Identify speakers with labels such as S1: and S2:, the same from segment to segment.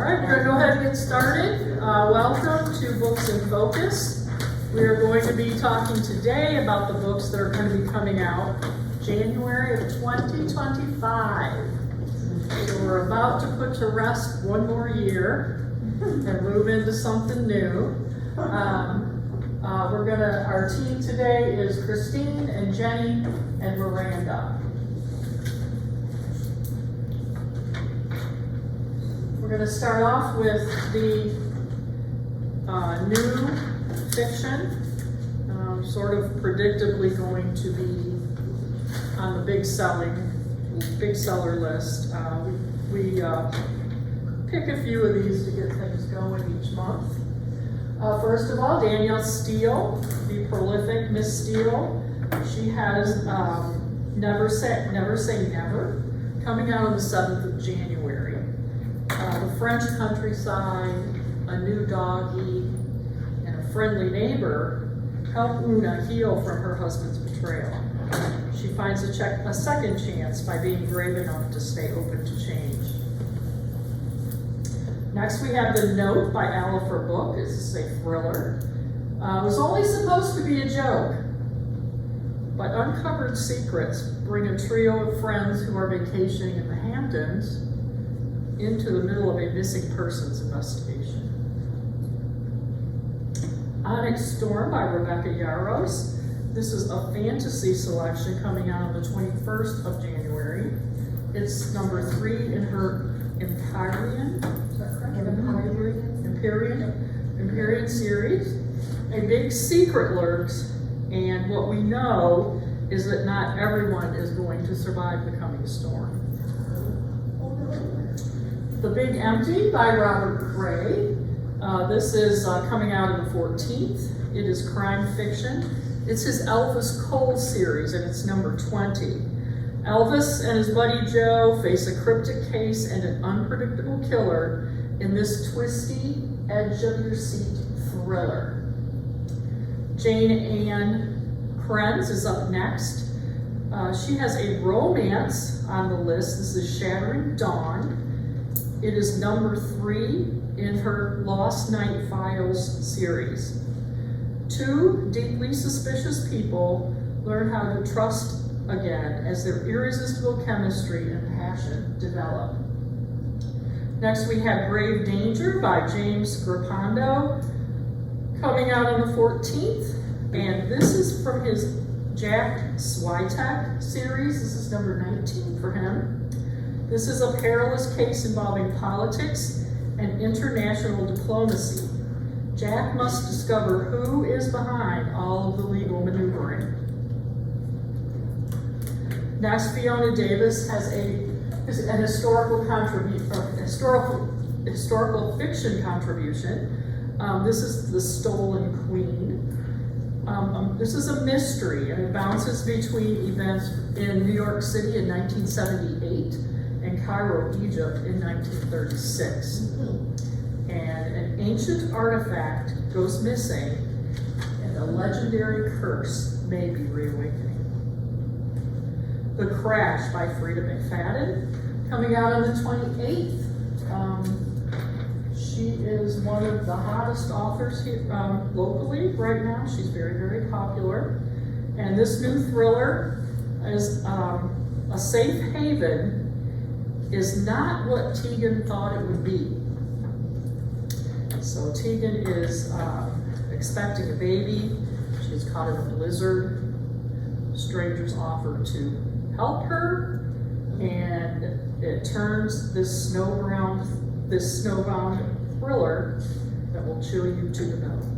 S1: right, we're going to go ahead and get started. Welcome to Books in Focus. We are going to be talking today about the books that are going to be coming out January of 2025. So we're about to put to rest one more year and move into something new. Our team today is Christine and Jenny and Miranda. We're going to start off with the new fiction, sort of predictably going to be on the big seller list. We pick a few of these to get things going each month. First of all, Danielle Steele, the prolific Miss Steele. She has Never Say Never, coming out on the 7th of January. The French Countryside, A New Doggy, and A Friendly Neighbor help Una heal from her husband's betrayal. She finds a second chance by being brave enough to stay open to change. Next, we have The Note by Alifer Book. This is a thriller. It was only supposed to be a joke, but uncovered secrets bring a trio of friends who are vacationing in the Hamptons into the middle of a missing persons investigation. Onyx Storm by Rebecca Yarros. This is a fantasy selection coming out on the 21st of January. It's number 3 in her Empyrean, is that correct? Empyrean series. A big secret lurks, and what we know is that not everyone is going to survive the coming storm. The Big Empty by Robert Gray. This is coming out on the 14th. It is crime fiction. It's his Elvis Cole series, and it's number 20. Elvis and his buddy Joe face a cryptic case and an unpredictable killer in this twisty, edge-of-your-seat thriller. Jane Ann Krenz is up next. She has a romance on the list. This is Shattering Dawn. It is number 3 in her Lost Night Files series. 2 deeply suspicious people learn how to trust again as their irresistible chemistry and passion develop. Next, we have Grave Danger by James Grippando, coming out on the 14th. And this is from his Jack Switek series. This is number 19 for him. This is a perilous case involving politics and international diplomacy. Jack must discover who is behind all of the legal maneuvering. Next, Fiona Davis has an historical fiction contribution. This is The Stolen Queen. This is a mystery, and it bounces between events in New York City in 1978 and Cairo, Egypt in 1936. And an ancient artifact goes missing, and a legendary curse may be reawakening. The Crash by Frida McFadden, coming out on the 28th. She is one of the hottest authors here locally right now. She's very, very popular. And this new thriller is A Safe Haven is not what Tegan thought it would be. So Tegan is expecting a baby. She's caught in a blizzard. Strangers offer to help her, and it turns this snowbound thriller that will chill you to the bone.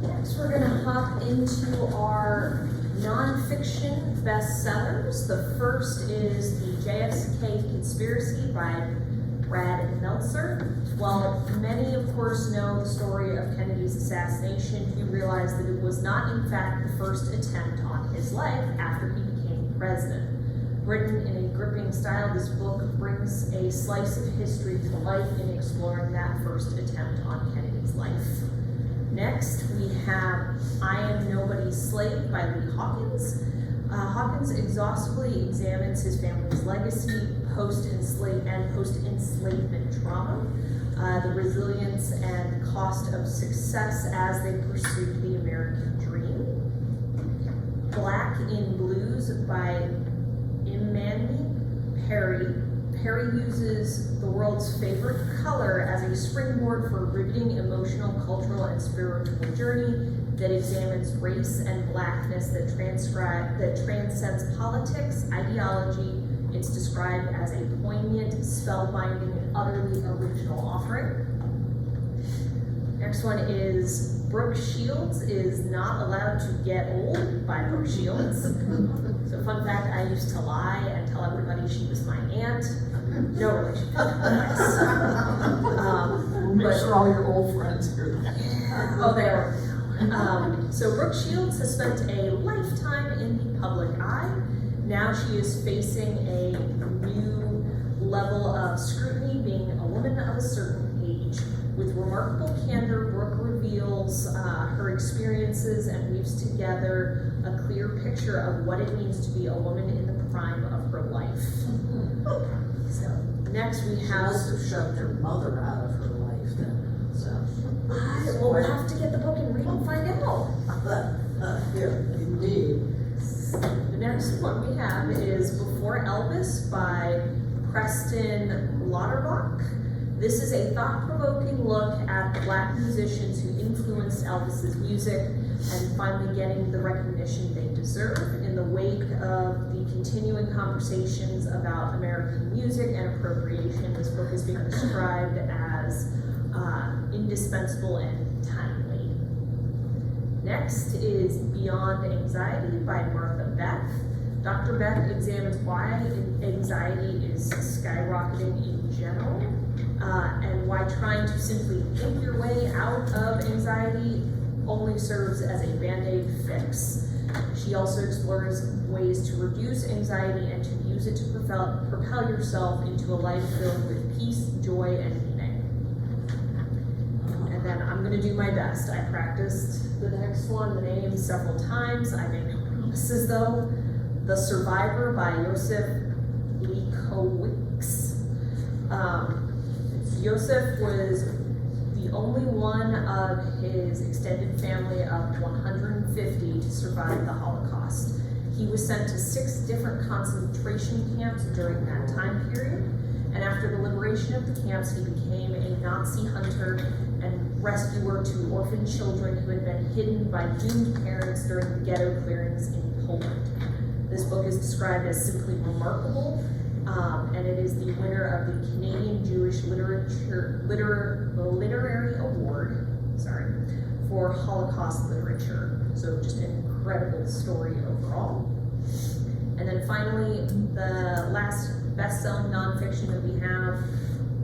S2: Next, we're going to hop into our nonfiction bestsellers. The first is the JFK Conspiracy by Brad Meltzer. While many, of course, know the story of Kennedy's assassination, few realize that it was not, in fact, the first attempt on his life after he became president. Written in a gripping style, this book brings a slice of history to life in exploring that first attempt on Kennedy's life. Next, we have I Am Nobody's Slave by Lee Hawkins. Hawkins exhaustively examines his family's legacy, post-enslavement trauma, the resilience and cost of success as they pursued the American dream. Black in Blues by Imani Perry. Perry uses the world's favorite color as a springboard for a riveting emotional, cultural, and spiritual journey that examines race and blackness that transcends politics, ideology. It's described as a poignant, spellbinding, and utterly original offering. Next one is Brooke Shields is Not Allowed to Get Old by Brooke Shields. So fun fact, I used to lie and tell everybody she was my aunt. No relation.
S1: Make sure all your old friends hear that.
S2: Oh, they are. So Brooke Shields has spent a lifetime in the public eye. Now she is facing a new level of scrutiny, being a woman of a certain age. With remarkable candor, Brooke reveals her experiences and weaves together a clear picture of what it means to be a woman in the prime of her life. So next we
S3: She
S2: have.
S3: must have shoved her mother out of her life then, so.
S2: Well, we'll have to get the book and read and find out.
S3: Yeah, indeed.
S2: The next one we have is Before Elvis by Preston Lauterbach. This is a thought-provoking look at the Black musicians who influenced Elvis's music and finally getting the recognition they deserve. In the wake of the continuing conversations about American music and appropriation, this book is being described as indispensable and timely. Next is Beyond Anxiety by Martha Beck. Dr. Beck examines why anxiety is skyrocketing in general, and why trying to simply think your way out of anxiety only serves as a band-aid fix. She also explores ways to reduce anxiety and to use it to propel yourself into a life filled with peace, joy, and meaning. And then I'm going to do my best. I practiced the next one, the name, several times. I make no promises though. The Survivor by Yosef Leikowicz. Yosef was the only one of his extended family of 150 to survive the Holocaust. He was sent to 6 different concentration camps during that time period, and after the liberation of the camps, he became a Nazi hunter and rescuer to orphan children who had been hidden by doomed parents during the ghetto clearings in Poland. This book is described as simply remarkable, and it is the winner of the Canadian Jewish Literary Award, for Holocaust literature. So just an incredible story overall. And then finally, the last best-selling nonfiction that we have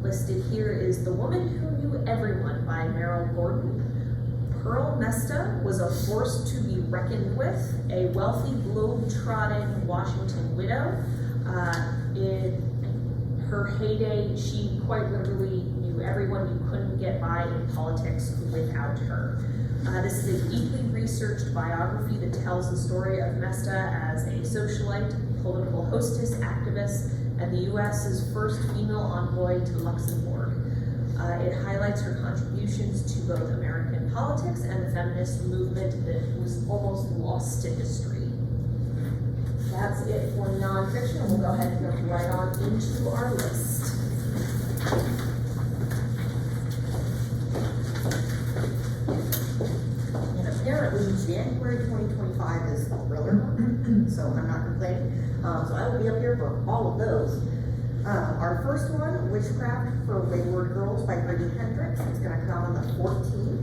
S2: listed here is The Woman Who Knew Everyone by Meryl Gordon. Pearl Mesta was a force to be reckoned with, a wealthy, globe-trotting Washington widow. In her heyday, she quite literally knew everyone. You couldn't get by in politics without her. This is a deeply researched biography that tells the story of Mesta as a socialite, political hostess, activist, and the U.S.'s first female envoy to Luxembourg. It highlights her contributions to both American politics and the feminist movement that was almost lost to history. That's it for nonfiction. We'll go ahead and go right on into our list.
S4: And apparently January 2025 is a thriller, so I'm not complaining. So I will be up here for all of those. Our first one, Witchcraft for Wayward Girls by Brady Hendricks. It's going to come on the 14th.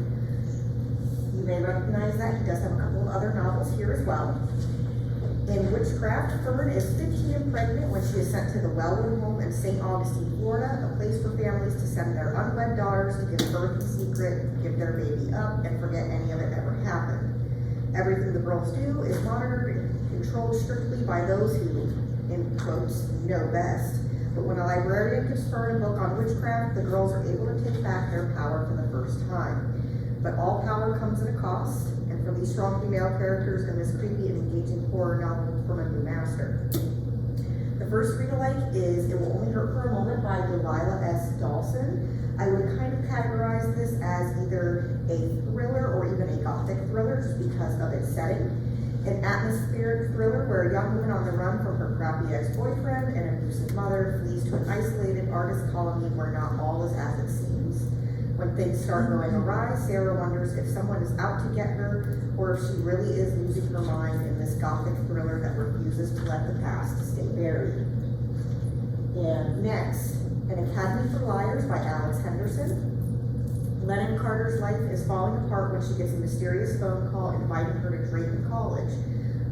S4: You may recognize that. He does have a couple of other novels here as well. In Witchcraft, Fern is 15 and pregnant when she is sent to the Wellwood home in St. Augustine, Florida, a place for families to send their unwed daughters to give birth in secret, give their baby up, and forget any of it ever happened. Everything the girls do is monitored and controlled strictly by those who, in quotes, know best. But when a librarian gives Fern a book on witchcraft, the girls are able to take back their power for the first time. But all power comes at a cost, and for these strong female characters in this creepy and engaging horror novel from a Master. The first read-alike is It Will Only Hurt for a Moment by Delilah S. Dawson. I would kind of categorize this as either a thriller or even a gothic thriller just because of its setting. An atmospheric thriller where a young woman on the run from her crappy ex-boyfriend and abusive mother flees to an isolated artist colony where not all is as it seems. When things start going awry, Sarah wonders if someone is out to get her or if she really is losing her mind in this gothic thriller that refuses to let the past stay buried. And next, An Academy for Liars by Alex Henderson. Lennon Carter's life is falling apart when she gets a mysterious phone call inviting her to Drayton College,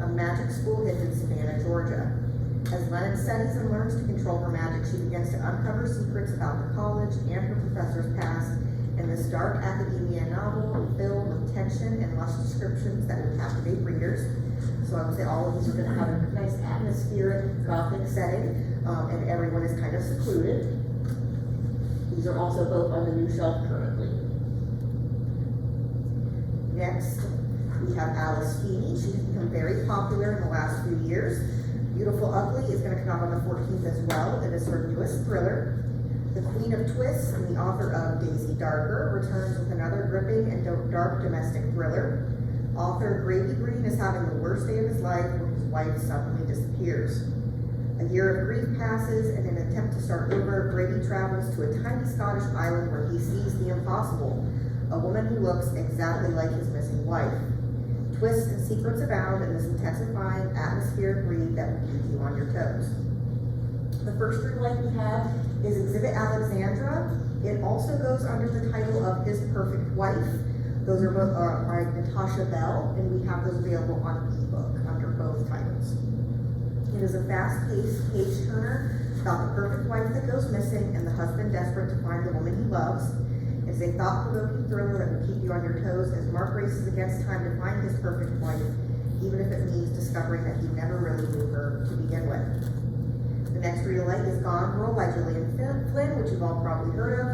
S4: a magic school hidden in Savannah, Georgia. As Lennon studies and learns to control her magic, she begins to uncover secrets about the college and her professor's past in this dark academia novel filled with tension and lush descriptions that will captivate readers. So I would say all of these are going to have a nice atmospheric gothic setting, and everyone is kind of secluded. These are also both on the new shelf currently. Next, we have Alice Feeney. She's become very popular in the last few years. Beautiful Ugly is going to come out on the 14th as well. It is her newest thriller. The Queen of Twists and the author of Daisy Darker returns with another gripping and dark domestic thriller. Author Grady Green is having the worst day of his life when his wife suddenly disappears. A year of grief passes, and in an attempt to start over, Grady travels to a tiny Scottish island where he sees the impossible, a woman who looks exactly like his missing wife. Twists and secrets abound in this intensifying atmospheric read that will keep you on your toes. The first read-alike we have is Exhibit Alexandra. It also goes under the title of His Perfect Wife. Those are both by Natasha Bell, and we have those available on ebook under both titles. It is a fast-paced page-turner about the perfect wife that goes missing and the husband desperate to find the woman he loves. It's a thought-provoking thriller that will keep you on your toes as Mark races against time to find his perfect wife, even if it means discovering that he never really knew her to begin with. The next read-alike is Gone Girl by Gillian Flynn, which you've all probably heard of.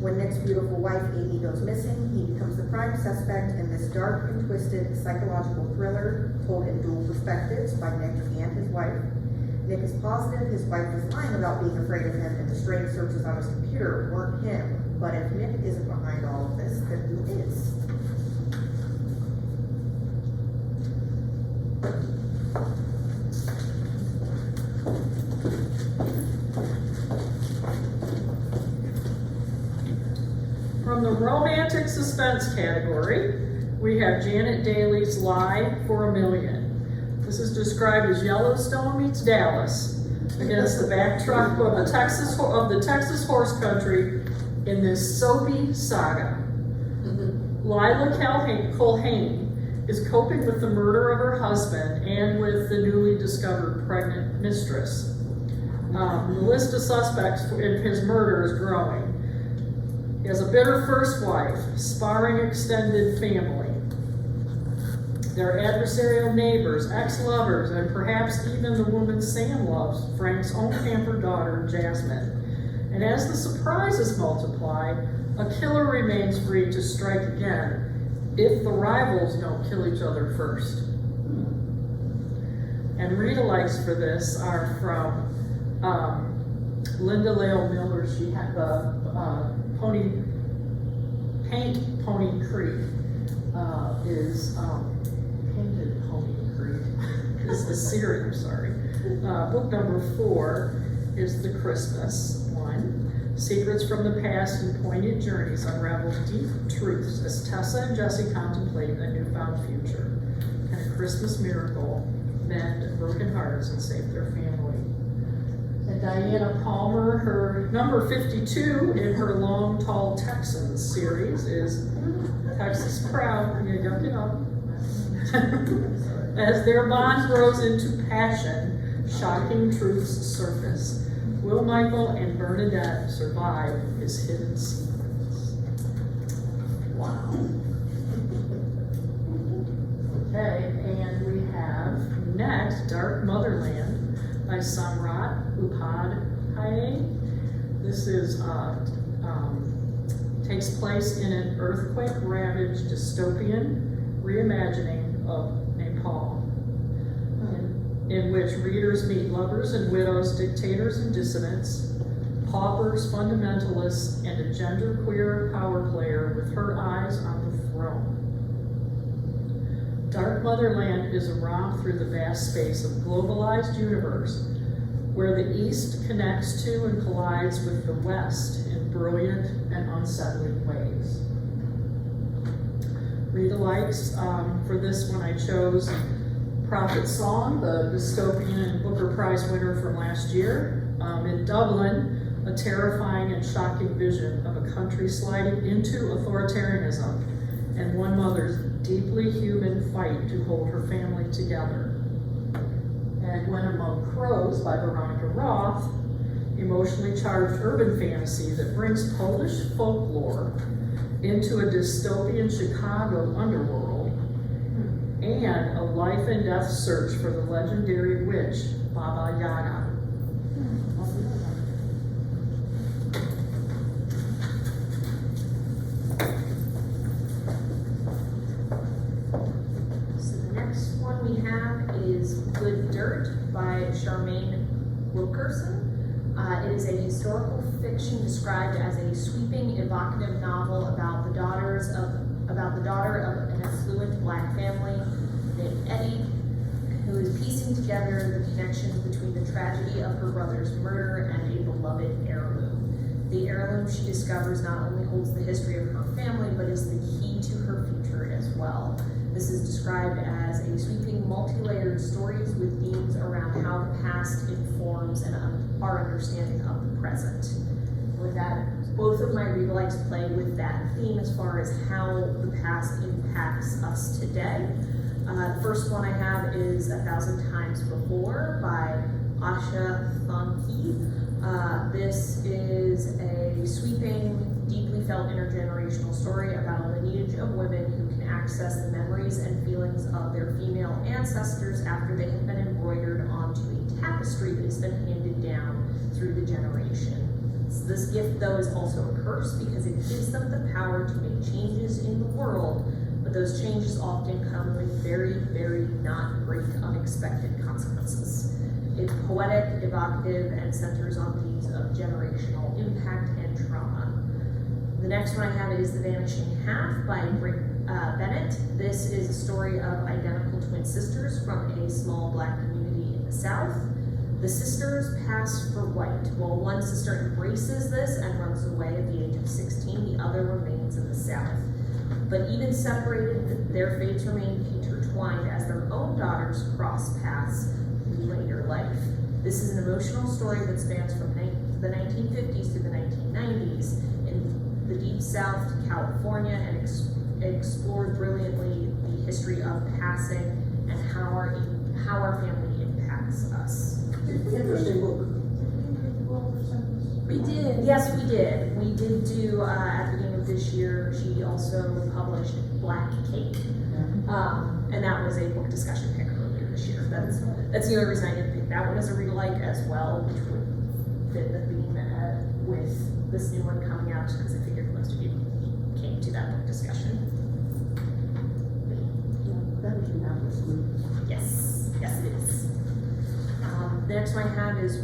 S4: When Nick's beautiful wife, Amy, goes missing, he becomes the prime suspect in this dark and twisted psychological thriller told in dual perspectives by Nick and his wife. Nick is positive his wife is lying about being afraid of him, and the strange searches on his computer weren't him. But if Nick isn't behind all of this, then who is?
S1: From the romantic suspense category, we have Janet Daly's Lie for a Million. This is described as Yellowstone meets Dallas against the backdrop of the Texas horse country in this soapy saga. Lila Culhane is coping with the murder of her husband and with the newly discovered pregnant mistress. The list of suspects in his murder is growing. He has a bitter first wife, sparring extended family. Their adversarial neighbors, ex-lovers, and perhaps even the woman Sam loves, Frank's own pampered daughter, Jasmine. And as the surprises multiply, a killer remains free to strike again if the rivals don't kill each other first. And read-alikes for this are from Linda Lale Miller. She had the Painted Pony Creek is Painted Pony Creek is the series, Book number 4 is the Christmas one. Secrets from the past and poignant journeys unravel deep truths as Tessa and Jesse contemplate a newfound future. Can a Christmas miracle mend broken hearts and save their family? And Diana Palmer, her number 52 in her Long Tall Texans series is Texas Proud. As their bond grows into passion, shocking truths surface. Will Michael and Bernadette survive his hidden secrets? Wow. Okay, and we have next Dark Motherland by Samrat Upadhyay. This is takes place in an earthquake-ravaged dystopian reimagining of Nepal. And in which readers meet lovers and widows, dictators and dissidents, paupers, fundamentalists, and a genderqueer power player with her eyes on the throne. Dark Motherland is a romp through the vast space of globalized universe where the East connects to and collides with the West in brilliant and unsettling ways. Read-alikes, for this one I chose Prophet Song, the dystopian and Booker Prize winner from last year. In Dublin, a terrifying and shocking vision of a country sliding into authoritarianism and one mother's deeply human fight to hold her family together. And When Among Crows by Veronica Roth, emotionally charged urban fantasy that brings Polish folklore into a dystopian Chicago underworld, and a life and death search for the legendary witch Baba Yaga.
S2: So the next one we have is Good Dirt by Charmaine Wilkerson. It is a historical fiction described as a sweeping, evocative novel about the daughter of an affluent Black family named Eddie, who is piecing together the connections between the tragedy of her brother's murder and a beloved heirloom. The heirloom, she discovers, not only holds the history of her family, but is the key to her future as well. This is described as a sweeping, multi-layered stories with themes around how the past informs and our understanding of the present. With that, both of my read-alikes play with that theme as far as how the past impacts us today. The first one I have is 1,000 Times Before by Asha Thonke. This is a sweeping, deeply felt intergenerational story about a lineage of women who can access the memories and feelings of their female ancestors after they have been embroidered onto a tapestry that has been handed down through the generation. So this gift, though, is also a curse because it gives them the power to make changes in the world, but those changes often come with very, very not great, unexpected consequences. It's poetic, evocative, and centers on themes of generational impact and trauma. The next one I have is The Vanishing Half by Britt Bennett. This is a story of identical twin sisters from a small Black community in the South. The sisters pass for white. While one sister embraces this and runs away at the age of 16, the other remains in the South. But even separated, their fates remain intertwined as their own daughters cross paths in later life. This is an emotional story that spans from the 1950s to the 1990s in the Deep South to California and explores brilliantly the history of passing and how our family impacts us.
S3: Interesting book.
S2: We did. Yes, we did. We did do, at the beginning of this year, she also published Black Cake. And that was a book discussion pick earlier this year. That's the only reason I didn't pick that one as a read-alike as well, which would fit the theme with this new one coming out, because I figured most of you came to that book discussion. Yes, it is. The next one I have is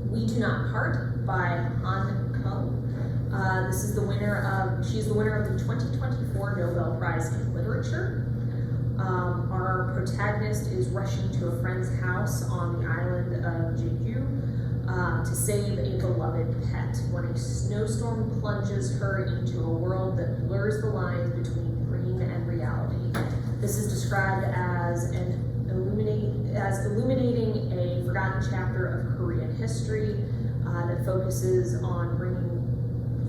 S2: We Do Not Part by Han Kung. This is she's the winner of the 2024 Nobel Prize in Literature. Our protagonist is rushing to a friend's house on the island of Jeju to save a beloved pet when a snowstorm plunges her into a world that blurs the lines between dream and reality. This is described as illuminating a forgotten chapter of Korean history that focuses on bringing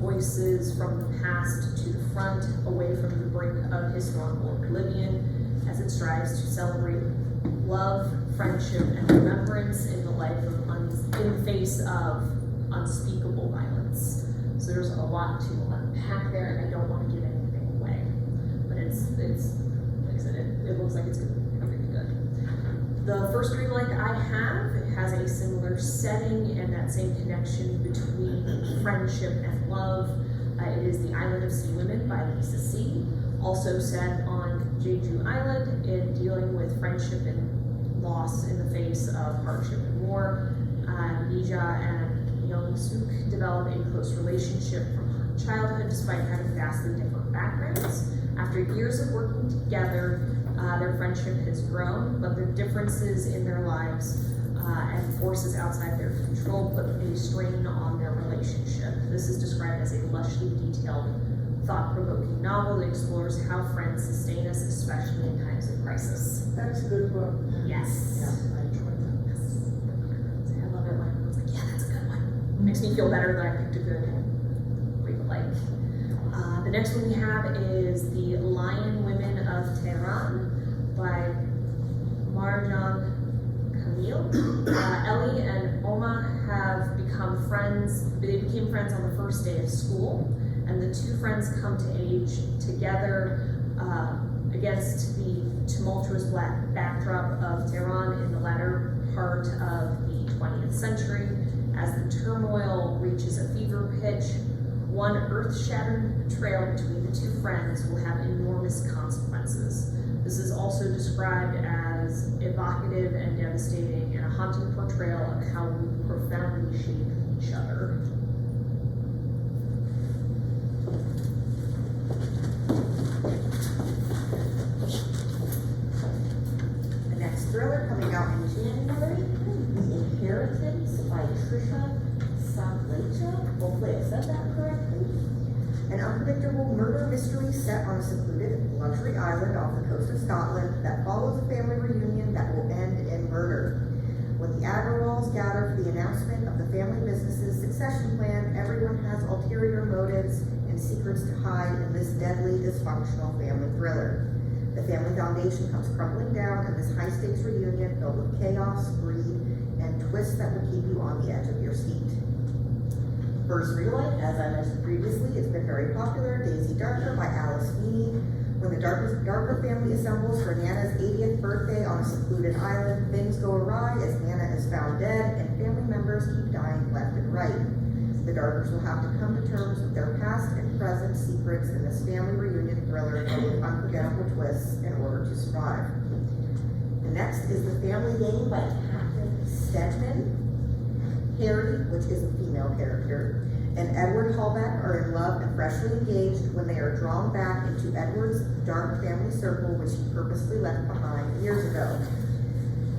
S2: voices from the past to the front, away from the brink of historical oblivion, as it strives to celebrate love, friendship, and remembrance in the face of unspeakable violence. So there's a lot to unpack there, and I don't want to give anything away. But it's like I said, it looks like it's going to be pretty good. The first read-alike I have, it has a similar setting and that same connection between friendship and love. It is The Island of Sea Women by Lisa C. Also set on Jeju Island, in dealing with friendship and loss in the face of hardship and war. Mija and Young-suk develop a close relationship from childhood despite having vastly different backgrounds. After years of working together, their friendship has grown, but the differences in their lives and forces outside their control put a strain on their relationship. This is described as a lushly detailed, thought-provoking novel that explores how friends sustain us, especially in times of crisis.
S3: That's a good book.
S2: Yes.
S3: Yeah, I enjoyed that.
S2: Yes. I love it when everyone's like, yeah, that's a good one. It makes me feel better that I picked a good read like. The next one we have is The Lion Women of Tehran by Marjan Kamil. Ellie and Oma have become friends. They became friends on the first day of school, and the two friends come to age together against the tumultuous black backdrop of Tehran in the latter part of the 20th century. As the turmoil reaches a fever pitch, one earth-shattering betrayal between the two friends will have enormous consequences. This is also described as evocative and devastating, and a haunting portrayal of how we profoundly shape each other.
S4: The next thriller coming out in January is Inheritance by Trisha Savlecha. Hopefully I said that correctly. An unpredictable murder mystery set on a secluded luxury island off the coast of Scotland that follows a family reunion that will end in murder. When the Agarwals gather for the announcement of the family business's succession plan, everyone has ulterior motives and secrets to hide in this deadly, dysfunctional family thriller. The family foundation comes crumbling down in this high-stakes reunion filled with chaos, greed, and twists that will keep you on the edge of your seat. First Relight, as I mentioned previously, it's been very popular. Daisy Darker by Alice Feeney. When the Darker family assembles for Nana's 80th birthday on a secluded island, things go awry as Nana is found dead and family members keep dying left and right. The Darkers will have to come to terms with their past and present secrets in this family reunion thriller filled with unforgettable twists in order to survive. The next is The Family Game by Captain Stedman. Harry, which is a female character, and Edward Hallback are in love and freshly engaged when they are drawn back into Edward's dark family circle, which he purposely left behind years ago.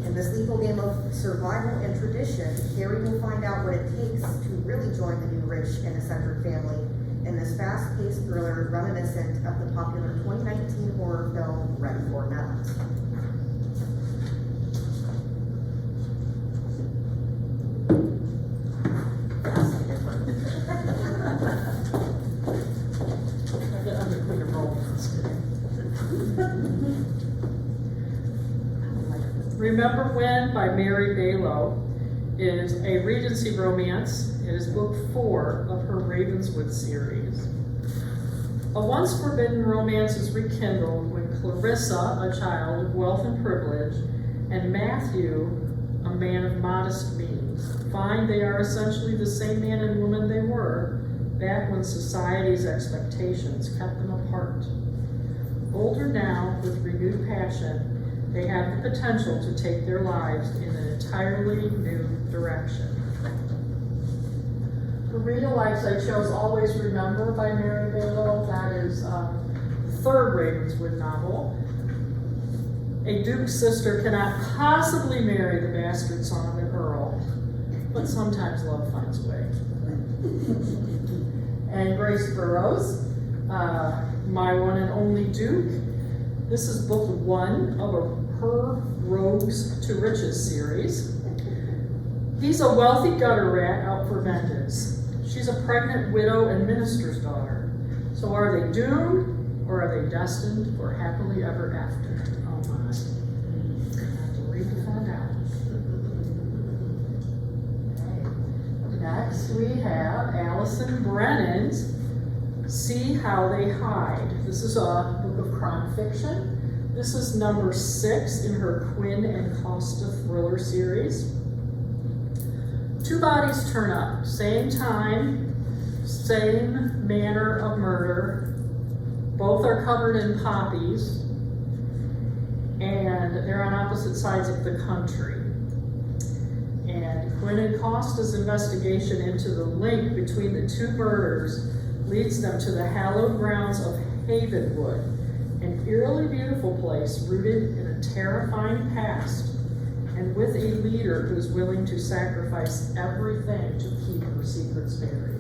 S4: In this lethal game of survival and tradition, Harry will find out what it takes to really join the new rich and eccentric family in this fast-paced thriller reminiscent of the popular 2019 horror film Ready for Not.
S1: I'm gonna put a roll in this today. Remember When by Mary Bailow is a Regency romance. It is book 4 of her Ravenswood series. A once forbidden romance is rekindled when Clarissa, a child of wealth and privilege, and Matthew, a man of modest means, find they are essentially the same man and woman they were back when society's expectations kept them apart. Older now, with renewed passion, they have the potential to take their lives in an entirely new direction. For reader likes, I chose Always Remember by Mary Bailow. That is the third Ravenswood novel. A duke's sister cannot possibly marry the bastard son of an earl, but sometimes love finds a way. And Grace Burrows, My One and Only Duke. This is book 1 of her Rogues to Riches series. He's a wealthy gutter rat out for vengeance. She's a pregnant widow and minister's daughter. So are they doomed, or are they destined for happily ever after? Oh my. I have to read to find out. Okay. Next we have Allison Brennan's See How They Hide. This is a book of crime fiction. This is number 6 in her Quinn and Costa thriller series. 2 bodies turn up, same time, same manner of murder. Both are covered in poppies, and they're on opposite sides of the country. And Quinn and Costa's investigation into the link between the two murders leads them to the hallowed grounds of Havenwood, an eerily beautiful place rooted in a terrifying past, and with a leader who's willing to sacrifice everything to keep her secrets buried.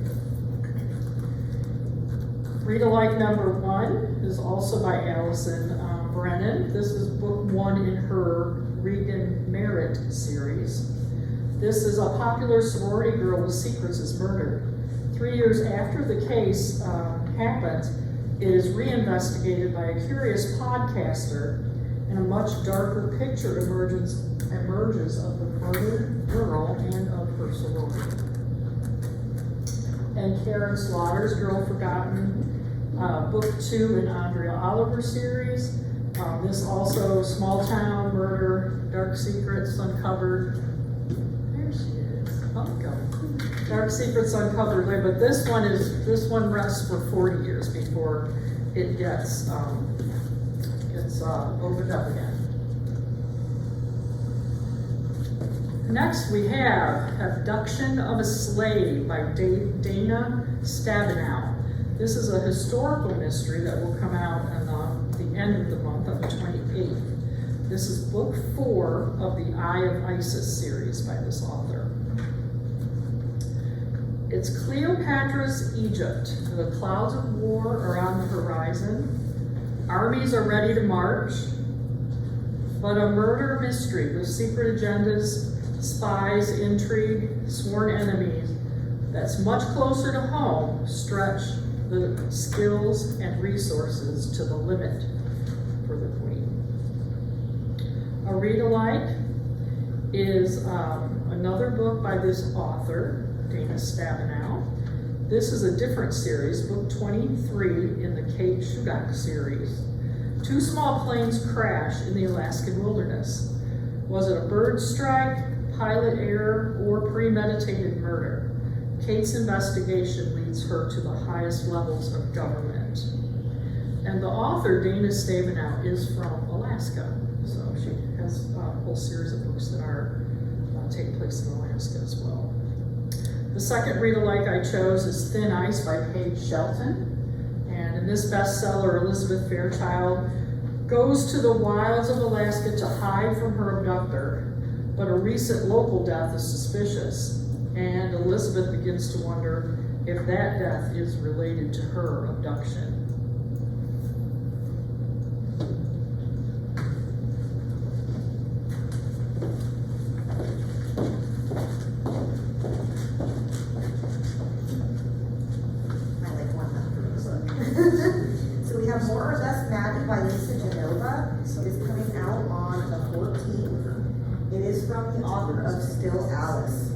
S1: Read Alike number 1 is also by Allison Brennan. This is book 1 in her Regan Merritt series. This is a popular sorority girl with secrets is murdered. 3 years after the case happened, it is reinvestigated by a curious podcaster, and a much darker picture emerges of the murdered girl and of her sorority. And Karen Slaughter's Girl Forgotten, book 2 in Andrea Oliver series. This also Small Town Murder, Dark Secrets Uncovered. There she is. Oh, go. Dark Secrets Uncovered. But this one rests for 40 years before it gets opened up again. Next we have Abduction of a Slave by Dana Stabenow. This is a historical mystery that will come out on the end of the month, on the 28th. This is book 4 of the Eye of Isis series by this author. It's Cleopatra's Egypt. The clouds of war are on the horizon. Armies are ready to march. But a murder mystery with secret agendas, spies, intrigue, sworn enemies that's much closer to home stretch the skills and resources to the limit for the queen. A Read Alike is another book by this author, Dana Stabenow. This is a different series, book 23 in the Kate Shudak series. 2 small planes crash in the Alaskan wilderness. Was it a bird strike, pilot error, or premeditated murder? Kate's investigation leads her to the highest levels of government. And the author, Dana Stabenow, is from Alaska. So she has a whole series of books that are take place in Alaska as well. The second Read Alike I chose is Thin Ice by Paige Shelton. And in this bestseller, Elizabeth Fairchild goes to the wilds of Alaska to hide from her abductor, but a recent local death is suspicious, and Elizabeth begins to wonder if that death is related to her abduction.
S4: I like one after. So we have More or Less Maddie by Lisa Genova. Is coming out on the 14th. It is from the author of Still Alice.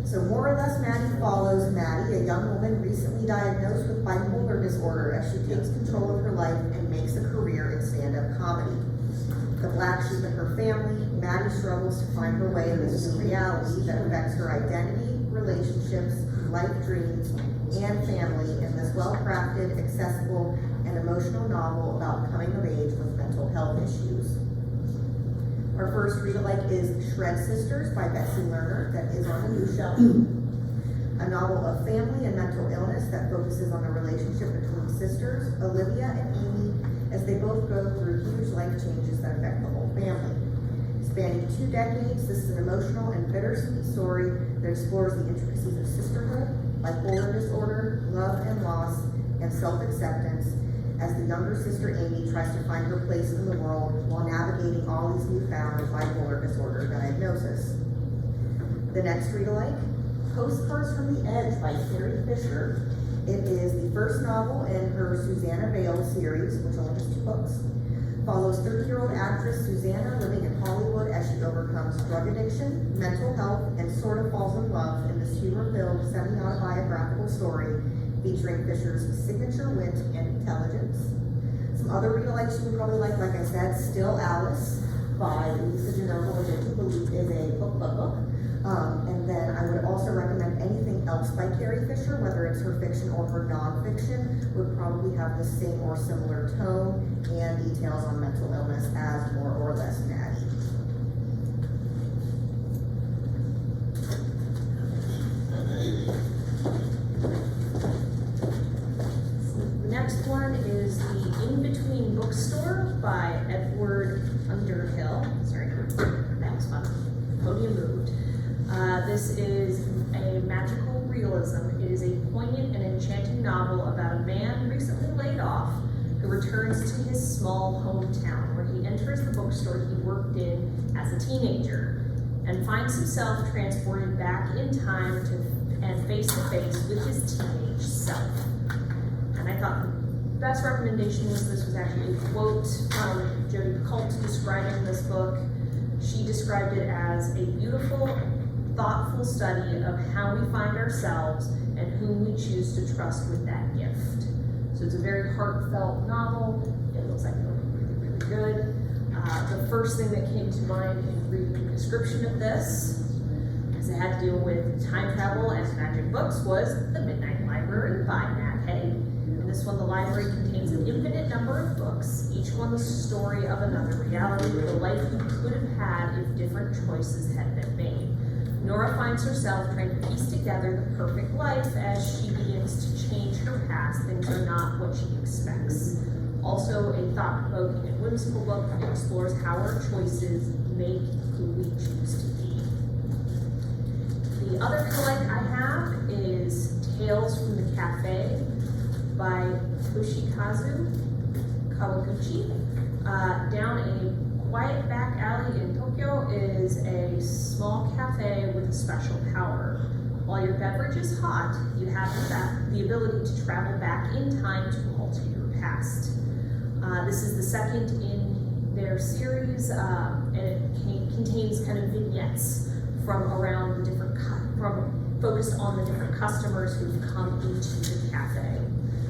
S4: So More or Less Maddie follows Maddie, a young woman recently diagnosed with bipolar disorder, as she takes control of her life and makes a career in stand-up comedy. The black sheep in her family, Maddie struggles to find her way in this new reality that affects her identity, relationships, life dreams, and family in this well-crafted, accessible, and emotional novel about coming of age with mental health issues. Our first Read Alike is Shred Sisters by Betsy Lerner, that is on the new shelf. A novel of family and mental illness that focuses on the relationship between sisters, Olivia and Amy, as they both go through huge life changes that affect the whole family. Spanning 2 decades, this is an emotional and bittersweet story that explores the intricacies of sisterhood, bipolar disorder, love and loss, and self-acceptance, as the younger sister Amy tries to find her place in the world while navigating all these newfound bipolar disorder diagnosis. The next Read Alike, Postcards from the Edge by Carrie Fisher. It is the first novel in her Susanna Vale series, which only has 2 books. Follows 30-year-old actress Susanna living in Hollywood as she overcomes drug addiction, mental health, and sort of falls in love in this humor-filled, semi-autobiographical story featuring Fisher's signature wit and intelligence. Some other Read Alikes you would probably like I said, Still Alice by Lisa Genova, which I do believe is a book. And then I would also recommend anything else by Carrie Fisher, whether it's her fiction or her nonfiction, would probably have the same or similar tone and details on mental illness as More or Less Maddie.
S2: You Moved. This is a magical realism. It is a poignant and enchanting novel about a man recently laid off who returns to his small hometown where he enters the bookstore he worked in as a teenager and finds himself transported back in time and face to face with his teenage self. And I thought the best recommendation was this was actually a quote from Jodi Colt describing this book. She described it as a beautiful, thoughtful study of how we find ourselves and whom we choose to trust with that gift. So it's a very heartfelt novel. It looks like it'll be really, really good. The first thing that came to mind in reading the description of this, because it had to deal with time travel and magic books, was The Midnight Library by Matt Haig. In this one, the library contains an infinite number of books, each one the story of another reality, the life you could have had if different choices had been made. Nora finds herself trying to piece together the perfect life as she begins to change her past. Things are not what she expects. Also, a thought-provoking and whimsical book that explores how our choices make who we choose to be. The other highlight I have is Tales from the Cafe by Toshikazu Kawaguchi. Down a quiet back alley in Tokyo is a small cafe with a special power. While your beverage is hot, you have the ability to travel back in time to alter your past. This is the second in their series, and it contains kind of vignettes from around the different, focused on the different customers who've come into the cafe.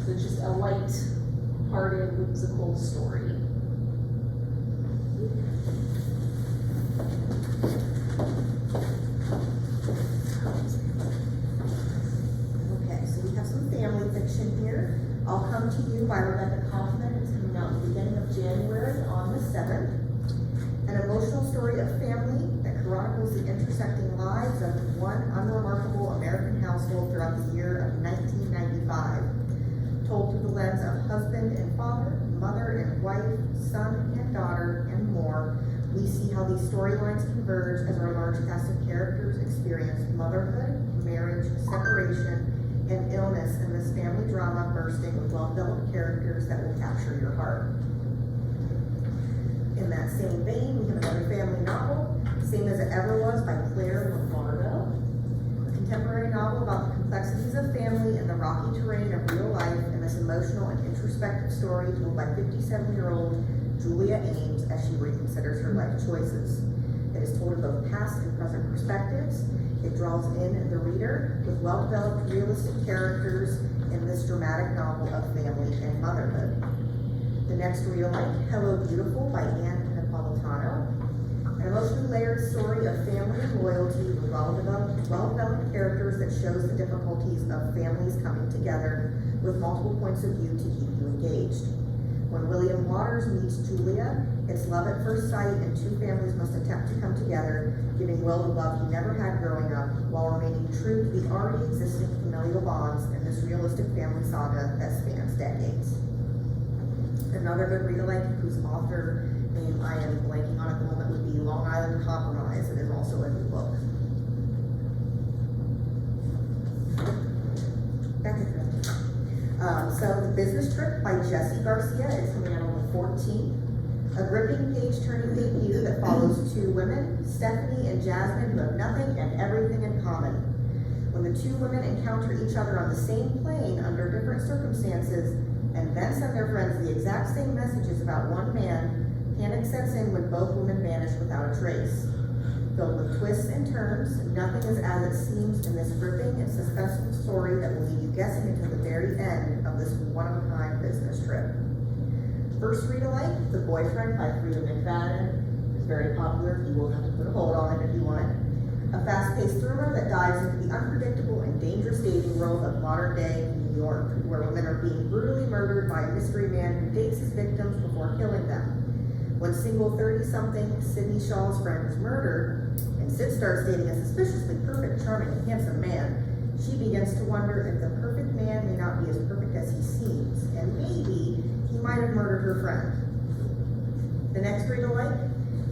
S2: So it's just a light-hearted, whimsical story.
S4: Okay, so we have some family fiction here. I'll Come to You by Rebecca Kaufman. It's coming out at the beginning of January on the 7th. An emotional story of family that chronicles the intersecting lives of one unremarkable American household throughout the year of 1995. Told through the lens of husband and father, mother and wife, son and daughter, and more, we see how these storylines converge as our large cast of characters experience motherhood, marriage, separation, and illness in this family drama bursting with well-developed characters that will capture your heart. In that same vein, we have another family novel, Same as It Ever Was by Claire Lombardo. A contemporary novel about the complexities of family and the rocky terrain of real life in this emotional and introspective story told by 57-year-old Julia Ames as she reconsiders her life choices. It is told in both past and present perspectives. It draws in the reader with well-developed, realistic characters in this dramatic novel of family and motherhood. The next read alike, Hello Beautiful by Anne Napolitano. An emotionally layered story of family and loyalty with well-developed characters that shows the difficulties of families coming together with multiple points of view to keep you engaged. When William Waters meets Julia, it's love at first sight and two families must attempt to come together, giving Will the love he never had growing up, while remaining true to the already existing familial bonds in this realistic family saga that spans decades. Another good read-alike whose author name I am blanking on at the moment would be Long Island Compromise. It is also a new book. Back to the So The Business Trip by Jessie Garcia is coming out on the 14th. A gripping page-turning debut that follows two women, Stephanie and Jasmine, who have nothing and everything in common. When the two women encounter each other on the same plane under different circumstances, and then send their friends the exact same messages about one man, panic sets in when both women vanish without a trace. Filled with twists and turns, nothing is as it seems in this gripping and suspenseful story that will leave you guessing until the very end of this one-of-a-kind business trip. First read alike, The Boyfriend by Frida McFadden. It's very popular. You will have to put a hold on it if you want. A fast-paced thriller that dives into the unpredictable and dangerous dating world of modern-day New York, where women are being brutally murdered by a mystery man who dates his victims before killing them. When single 30-something Sydney Shaw's friend is murdered, and Sid starts dating a suspiciously perfect, charming, and handsome man, she begins to wonder if the perfect man may not be as perfect as he seems, and maybe he might have murdered her friend. The next read alike,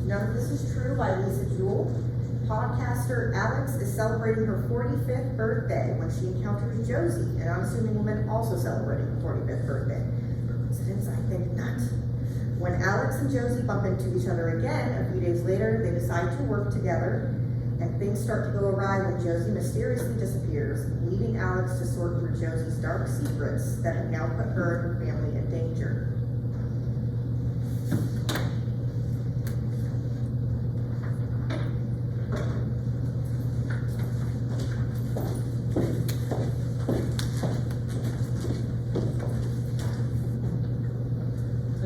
S4: None of This Is True by Lisa Jewell. Podcaster Alex is celebrating her 45th birthday when she encounters Josie, an unassuming woman also celebrating her 45th birthday. Coincidence? I think not. When Alex and Josie bump into each other again, a few days later, they decide to work together, and things start to go awry when Josie mysteriously disappears, leaving Alex to sort through Josie's dark secrets that have now put her and her family in danger.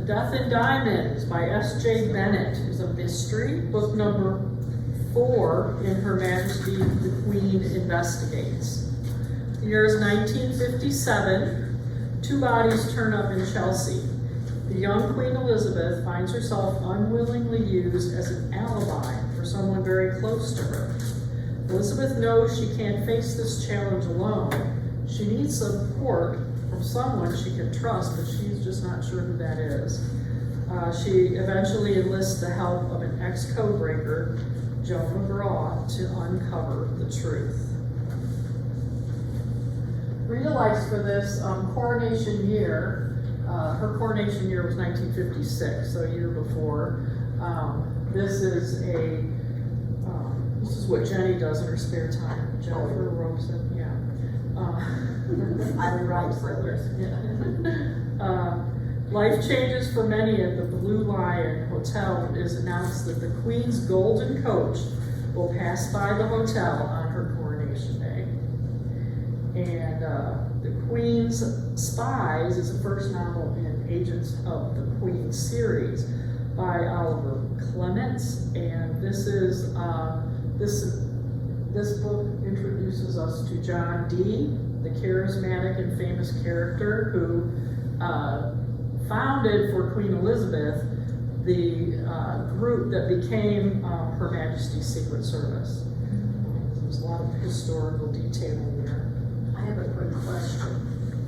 S1: Death in Diamonds by S.J. Bennett is a mystery, book number 4 in Her Majesty the Queen Investigates. The year is 1957. 2 bodies turn up in Chelsea. The young Queen Elizabeth finds herself unwillingly used as an alibi for someone very close to her. Elizabeth knows she can't face this challenge alone. She needs support from someone she can trust, but she's just not sure who that is. She eventually enlists the help of an ex-codebreaker, Joan McGraw, to uncover the truth. Rita likes for this coronation year. Her coronation year was 1956, so a year before. This is what Jenny does in her spare time. Jennifer Rosen, yeah.
S3: I write for this.
S1: Life changes for many at the Blue Lion Hotel. It is announced that the Queen's golden coach will pass by the hotel on her coronation day. And The Queen's Spies is the first novel in Agents of the Queen series by Oliver Clements. And this is this book introduces us to John Dee, the charismatic and famous character who founded for Queen Elizabeth the group that became Her Majesty's Secret Service. There's a lot of historical detailing there.
S3: I have a quick question.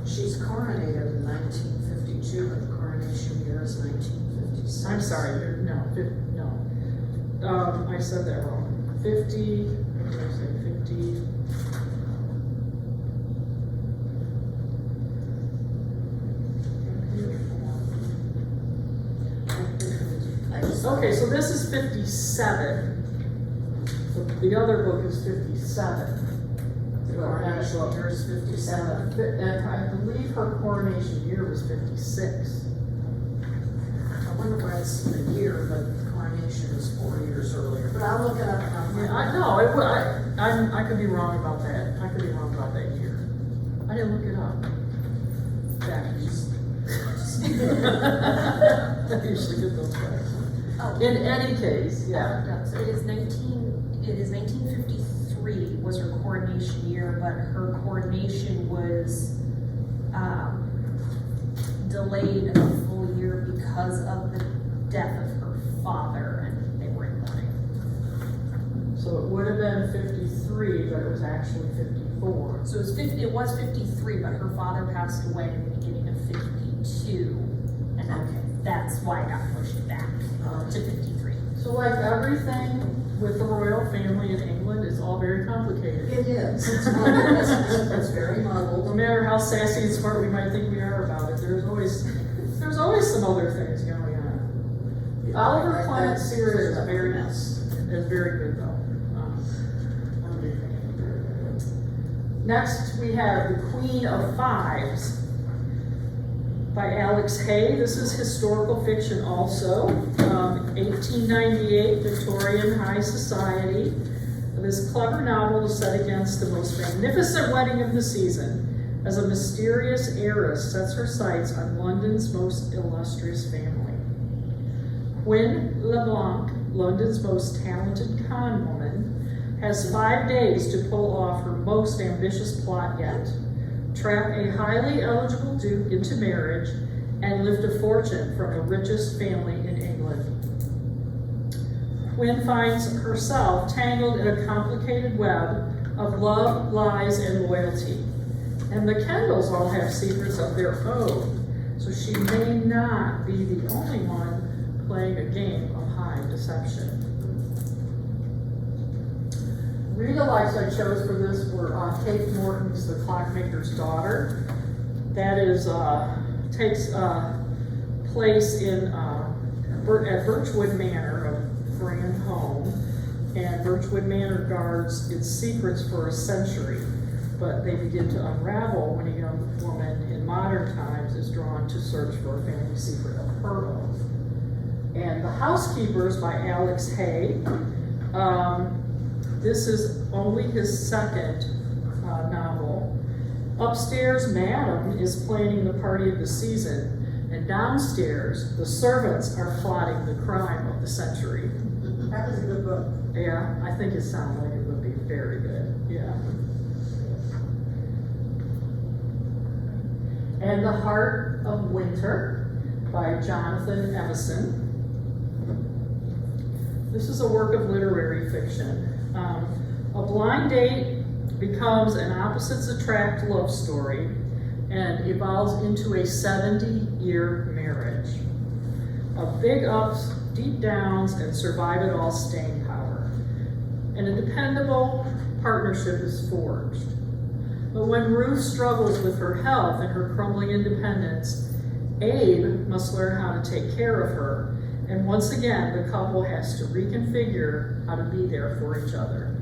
S3: She's coronated in 1952, but the coronation year is 1956.
S1: I'm sorry, I said that wrong. 50, what did I say, 50? Okay, so this is 57. So the other book is 57.
S3: The coronation year is 57.
S1: And I believe her coronation year was 56.
S3: I wonder why it's a year, but the coronation is 4 years earlier. But I'll look it up and I'll find
S1: Yeah,
S3: out.
S1: I could be wrong about that. I could be wrong about that year. I didn't look it up. Facts. I usually get those facts.
S2: Oh.
S1: In any case, yeah.
S2: No, so it is 1953 was her coronation year, but her coronation was delayed a full year because of the death of her father, and they were in mourning.
S1: So it would have been 53, but it was actually 54.
S2: So it was 53, but her father passed away in the beginning of 52, and that's why it got pushed back to 53.
S1: So like everything with the royal family in England, it's all very complicated.
S3: It is. It's muddled. It's very
S1: No
S3: muddled.
S1: matter how sassy and smart we might think we are about it, there's always some other things going on. The Oliver Clement series is very good though. Next we have The Queen of Fives by Alex Hay. This is historical fiction also. 1898 Victorian High Society. This clever novel is set against the most magnificent wedding of the season as a mysterious heiress sets her sights on London's most illustrious family. Quinn LeBlanc, London's most talented con woman, has 5 days to pull off her most ambitious plot yet. Trap a highly eligible duke into marriage and lift a fortune from the richest family in England. Quinn finds herself tangled in a complicated web of love, lies, and loyalty. And the Kendalls all have secrets of their own, so she may not be the only one playing a game of high deception. real-lives I chose for this were Kate Morton's The Clockmaker's Daughter. That is, takes place in, at Birchwood Manor, a grand home. And Birchwood Manor guards its secrets for a century, but they begin to unravel when a young woman in modern times is drawn to search for a family secret of her own. And The Housekeepers by Alex Hay. This is only his second novel. Upstairs, Madam is planning the party of the season, and downstairs, the servants are plotting the crime of the century.
S4: That was a good book.
S1: Yeah, I think it sounds like it would be very good, yeah. And The Heart of Winter by Jonathan Emerson. This is a work of literary fiction. A blind date becomes an opposites attract love story and evolves into a 70-year marriage. Of big ups, deep downs, and survive it all staying power. And a dependable partnership is forged. But when Ruth struggles with her health and her crumbling independence, Abe must learn how to take care of her. And once again, the couple has to reconfigure how to be there for each other.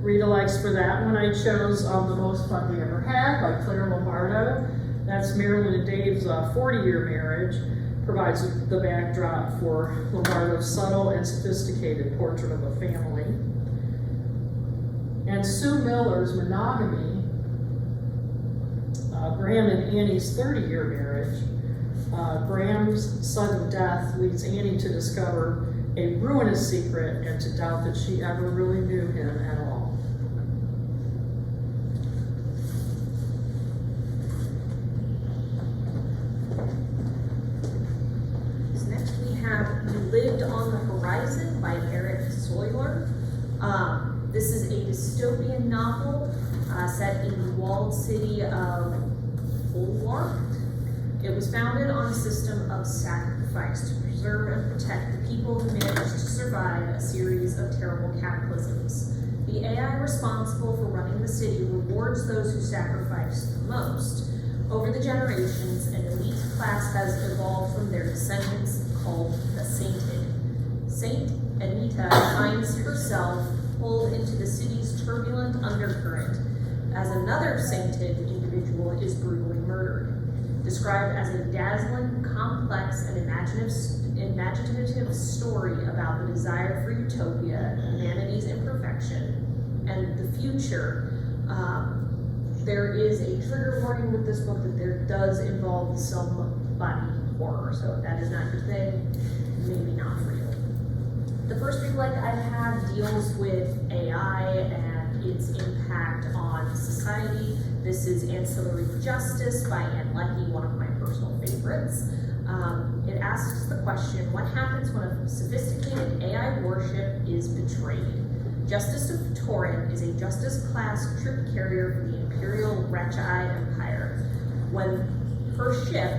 S1: Read-alikes for that one, I chose The Most Fun We Ever Had by Claire Lombardo. That's Marilyn and Dave's 40-year marriage. Provides the backdrop for Lombardo's subtle and sophisticated portrait of a family. And Sue Miller's Monogamy, Graham and Annie's 30-year marriage. Graham's sudden death leads Annie to discover a ruinous secret and to doubt that she ever really knew him at all.
S2: Next we have You Lived on the Horizon by Eric Soiler. This is a dystopian novel set in the walled city of Folwart. It was founded on a system of sacrifice to preserve and protect the people who managed to survive a series of terrible cataclysms. The AI responsible for running the city rewards those who sacrifice the most. Over the generations, an elite class has evolved from their descendants called the Sainted. Saint Anita finds herself pulled into the city's turbulent undercurrent as another sainted individual is brutally murdered. Described as a dazzling, complex, and imaginative story about the desire for utopia, humanity's imperfection, and the future. There is a trigger warning with this book that there does involve some body horror, so if that is not your thing, maybe not for you. The first big like I have deals with AI and its impact on society. This is Ancillary Justice by Ann Leckie, one of my personal favorites. It asks the question, what happens when a sophisticated AI warship is betrayed? Justice of Torin is a Justice-class troop carrier for the Imperial Rechi Empire. When her ship,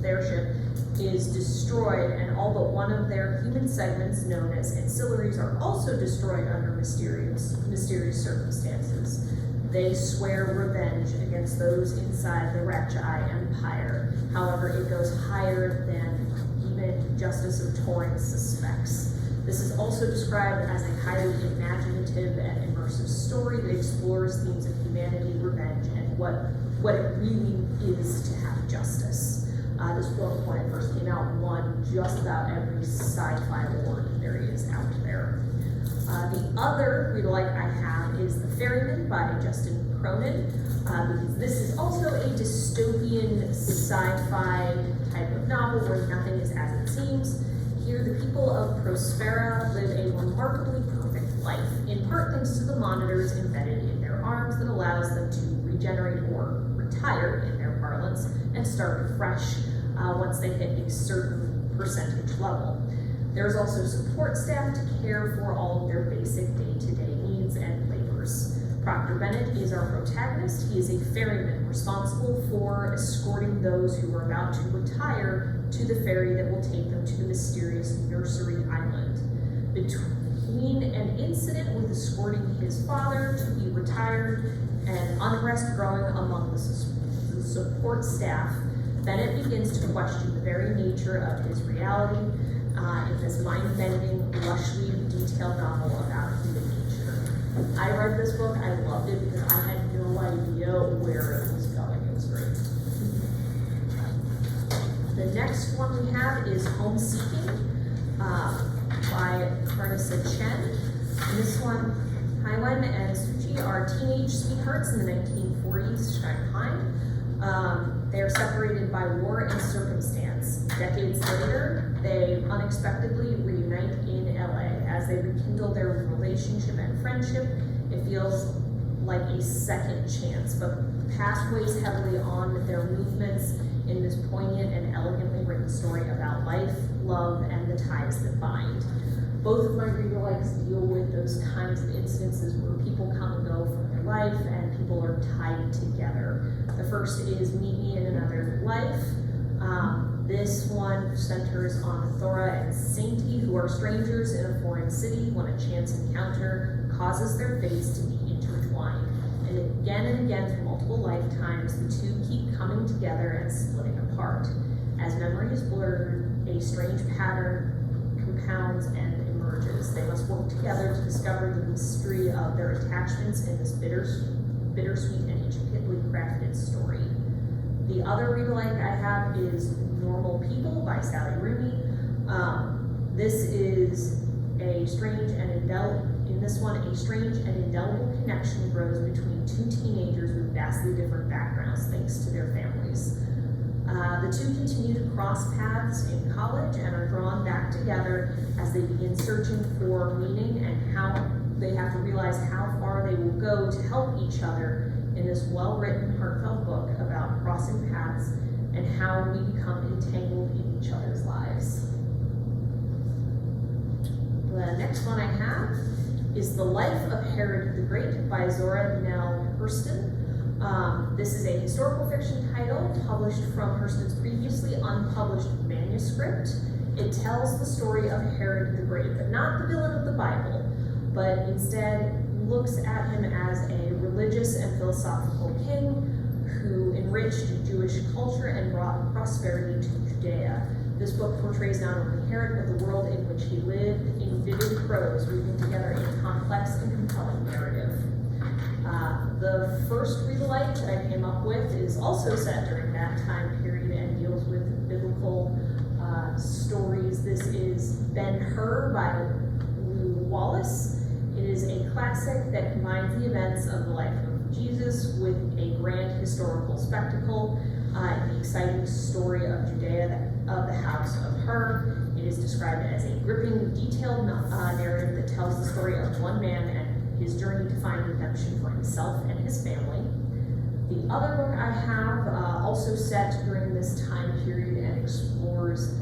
S2: their ship, is destroyed and all but one of their human segments known as ancillaries are also destroyed under mysterious circumstances. They swear revenge against those inside the Rechi Empire. However, it goes higher than even Justice of Torin suspects. This is also described as a highly imaginative and immersive story that explores themes of humanity, revenge, and what it really is to have justice. This book, when it first came out, won just about every sci-fi award there is out there. The other read-alike I have is The Ferryman by Justin Cronin. This is also a dystopian sci-fi type of novel where nothing is as it seems. Here, the people of Prospera live a remarkably perfect life, in part thanks to the monitors embedded in their arms that allows them to regenerate or retire, in their parlance, and start fresh once they hit a certain percentage level. There's also support staff to care for all of their basic day-to-day needs and labors. Proctor Bennett is our protagonist. He is a ferryman responsible for escorting those who are about to retire to the ferry that will take them to the mysterious Nursery Island. Between an incident with escorting his father to be retired, and unrest growing among the support staff, Bennett begins to question the very nature of his reality in this mind-bending, lushly detailed novel about human nature. I read this book, I loved it because I had no idea where it was going. It was great. The next one we have is Homeseeking by Carnissa Chen. And this one, Haiwen and Suchi are teenage sweethearts in the 1940s Shanghai. They are separated by war and circumstance. Decades later, they unexpectedly reunite in LA. As they rekindle their relationship and friendship, it feels like a second chance, but the past weighs heavily on their movements in this poignant and elegantly written story about life, love, and the ties that bind. Both of my read-alikes deal with those kinds of instances where people come and go from their life and people are tied together. The first is Meet Me in Another Life. This one centers on Thora and Sainty, who are strangers in a foreign city when a chance encounter causes their fates to be intertwined. And again through multiple lifetimes, the two keep coming together and splitting apart. As memory is blurred, a strange pattern compounds and emerges. They must work together to discover the mystery of their attachments in this bittersweet and intricately crafted story. The other read-alike I have is Normal People by Sally Rooney. This is a strange and indelible connection grows between two teenagers with vastly different backgrounds thanks to their families. The two continue to cross paths in college and are drawn back together as they begin searching for meaning and how they have to realize how far they will go to help each other in this well-written, heartfelt book about crossing paths and how we become entangled in each other's lives. The next one I have is The Life of Herod the Great by Zora Neale Hurston. This is a historical fiction title published from Hurston's previously unpublished manuscript. It tells the story of Herod the Great, but not the villain of the Bible, but instead looks at him as a religious and philosophical king who enriched Jewish culture and brought prosperity to Judea. This book portrays not only Herod, but the world in which he lived in vivid prose, weaving together a complex and compelling narrative. The first read-alike that I came up with is also set during that time period and deals with biblical stories. This is Ben-Hur by Lou Wallace. It is a classic that combines the events of the life of Jesus with a grand historical spectacle, the exciting story of Judea, of the house of Hur. It is described as a gripping, detailed narrative that tells the story of one man and his journey to find redemption for himself and his family. The other book I have, also set during this time period and explores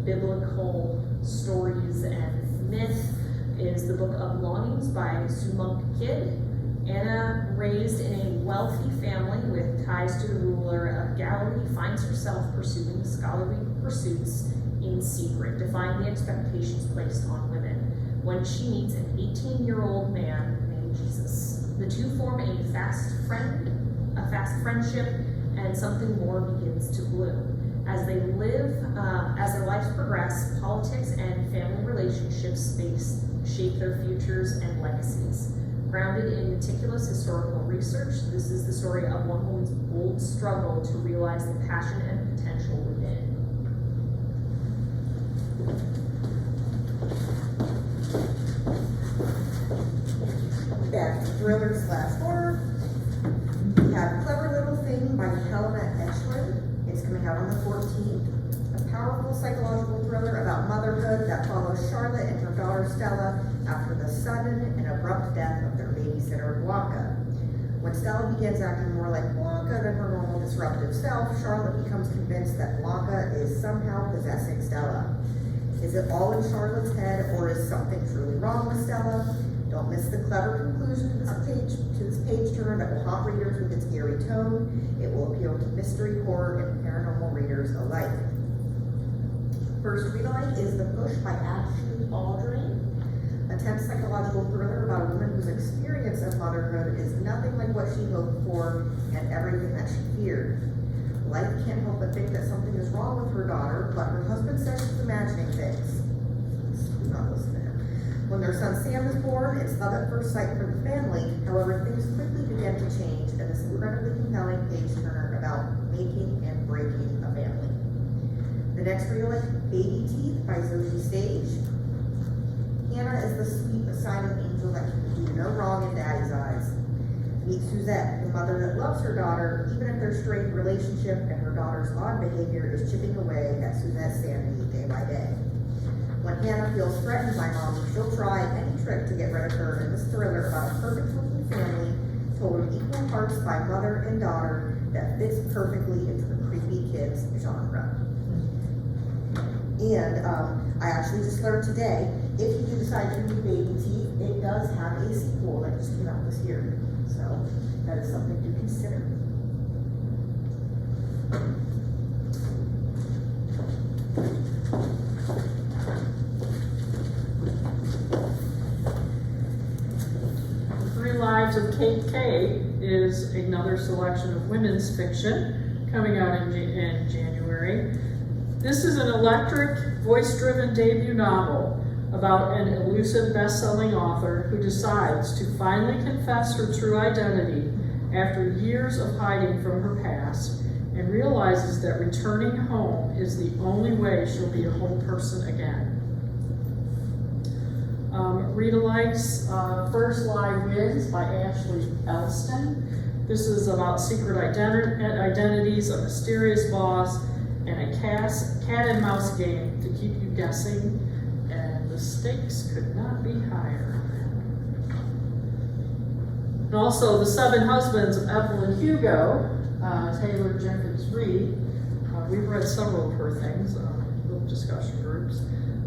S2: biblical stories and myth, is the Book of Longings by Sumunk Kid. Anna, raised in a wealthy family with ties to the ruler of Galilee, finds herself pursuing scholarly pursuits in secret, defying the expectations placed on women, when she meets an 18-year-old man named Jesus. The two form a fast friendship, and something more begins to bloom. As they live, as their lives progress, politics and family relationships shape their futures and legacies. Grounded in meticulous historical research, this is the story of one woman's bold struggle to realize the passion and potential within.
S4: Back to thriller / horror. We have Clever Little Thing by Helena Edgeland. It's coming out on the 14th. A powerful psychological thriller about motherhood that follows Charlotte and her daughter Stella after the sudden and abrupt death of their babysitter Blanca. When Stella begins acting more like Blanca than her normal disruptive self, Charlotte becomes convinced that Blanca is somehow possessing Stella. Is it all in Charlotte's head, or is something truly wrong with Stella? Don't miss the clever conclusion to this page turner that will haunt readers with its eerie tone. It will appeal to mystery, horror, and paranormal readers alike. First read-alike is The Push by Ashley Aldrin. A tense psychological thriller about a woman whose experience of motherhood is nothing like what she hoped for and everything that she feared. Life can't help but think that something is wrong with her daughter, but her husband says she's imagining things. Do not listen to him. When their son Sam is born, it's love at first sight for the family. However, things quickly begin to change in this incredibly compelling page turner about making and breaking a family. The next reel is Baby Teeth by Zoe Stage. Hannah is the sweet, silent angel that can do no wrong in Daddy's eyes. Meet Suzette, the mother that loves her daughter, even if their strained relationship and her daughter's odd behavior is chipping away at Suzette's sanity day by day. When Hannah feels threatened by Mom, she'll try any trick to get rid of her in this thriller about a perfect-looking family told in equal parts by mother and daughter that fits perfectly into the creepy kids genre. And I actually just learned today, if you do decide to read Baby Teeth, it does have a sequel that just came out this year. So that is something to consider.
S1: The Three Lives of Kate Kay is another selection of women's fiction coming out in January. This is an electric, voice-driven debut novel about an elusive best-selling author who decides to finally confess her true identity after years of hiding from her past and realizes that returning home is the only way she'll be a whole person again. Rita Likes First Lie Wins by Ashley Elston. This is about secret identities, a mysterious boss, and a cat and mouse game to keep you guessing, and the stakes could not be higher. And also The Seven Husbands of Evelyn Hugo, Taylor Jenkins Reid. We've read several of her things, little discussion groups.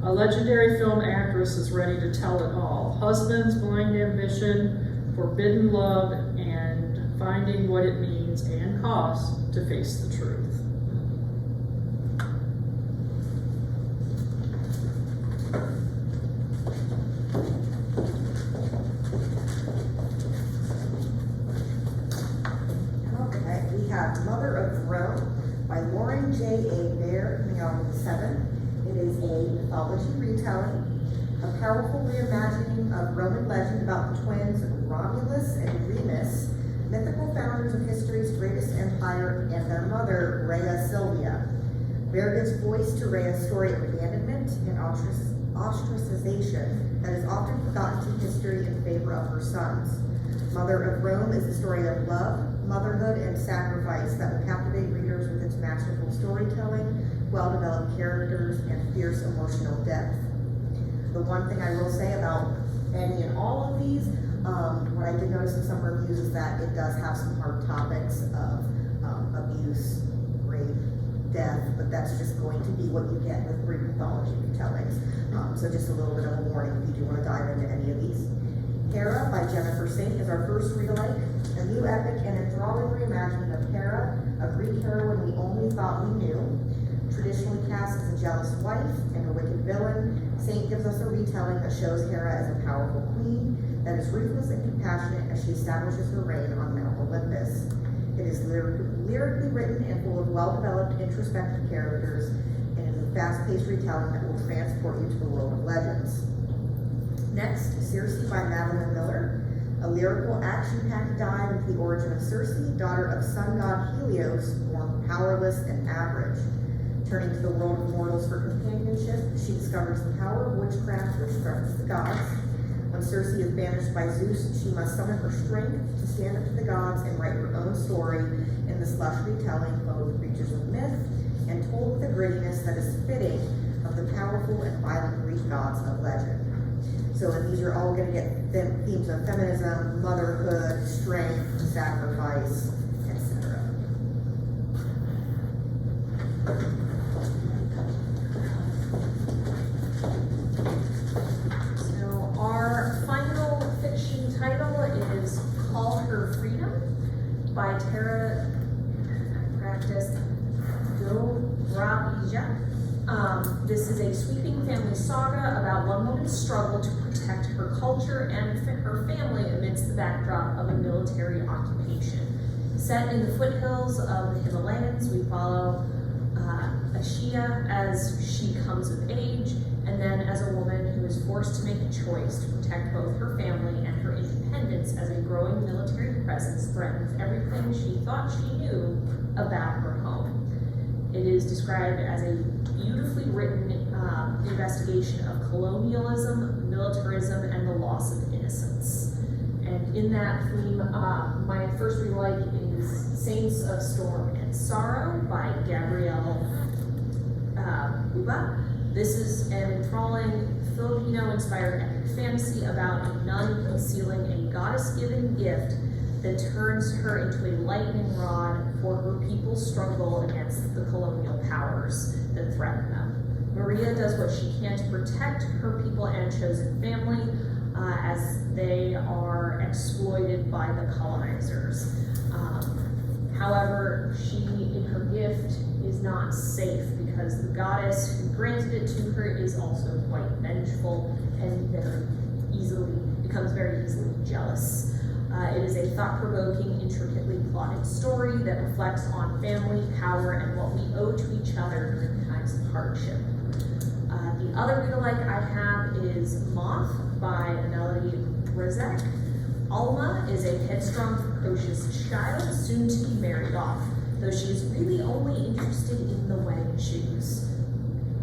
S1: A legendary film actress is ready to tell it all. Husbands, blind ambition, forbidden love, and finding what it means and costs to face the truth.
S4: Mother of Rome by Lauren J.A. Baer, coming out on the 7th. It is a mythology retelling, a powerful reimagining of Roman legend about the twins Romulus and Remus, mythical founders of history's greatest empire, and their mother, Rhea Silvia. Baer gives voice to Rhea's story of abandonment and ostracization that is often forgotten through history in favor of her sons. Mother of Rome is the story of love, motherhood, and sacrifice that will captivate readers with its masterful storytelling, well-developed characters, and fierce emotional depth. The one thing I will say about any and all of these, what I did notice in some reviews is that it does have some hard topics of abuse, rape, death, but that's just going to be what you get with Greek mythology retellings. So just a little bit of a warning if you do want to dive into any of these. Hera by Jennifer Saint is our first read-alike, a new epic and enthralling reimagining of Hera, a Greek heroine we only thought we knew. Traditionally cast as a jealous wife and a wicked villain, Saint gives us a retelling that shows Hera as a powerful queen that is ruthless and compassionate as she establishes her reign on Mount Olympus. It is lyrically written and full of well-developed, introspective characters, and is a fast-paced retelling that will transport you to the world of legends. Next, Circe by Madeline Miller, a lyrical, action-packed dive into the origin of Circe, daughter of sun god Helios, born powerless and average. Turning to the world of mortals for companionship, she discovers the power of witchcraft which threatens the gods. When Circe is banished by Zeus, she must summon her strength to stand up to the gods and write her own story in this lush retelling of creatures of myth and told with a grittiness that is fitting of the powerful and violent Greek gods of legend. So, and these are all going to get themes of feminism, motherhood, strength, sacrifice, etc.
S2: So our final fiction title is Call Her Freedom by Tara Practice Dobrabija. This is a sweeping family saga about one woman's struggle to protect her culture and her family amidst the backdrop of a military occupation. Set in the foothills of the Himalayas, we follow Ashia as she comes of age, and then as a woman who is forced to make a choice to protect both her family and her independence as a growing military presence threatens everything she thought she knew about her home. It is described as a beautifully written investigation of colonialism, militarism, and the loss of innocence. And in that theme, my first read like is Saints of Storm and Sorrow by Gabrielle Uba. This is an enthralling Filipino-inspired epic fantasy about a nun concealing a goddess-given gift that turns her into a lightning rod for her people's struggle against the colonial powers that threaten them. Maria does what she can to protect her people and chosen family as they are exploited by the colonizers. However, she, in her gift, is not safe because the goddess who granted it to her is also quite vengeful and becomes very easily jealous. It is a thought-provoking, intricately plotted story that reflects on family, power, and what we owe to each other during times of hardship. The other read-alike I have is Moth by Melody Rizek. Alma is a headstrong, precocious child, soon to be married off, though she is really only interested in the wedding shoes.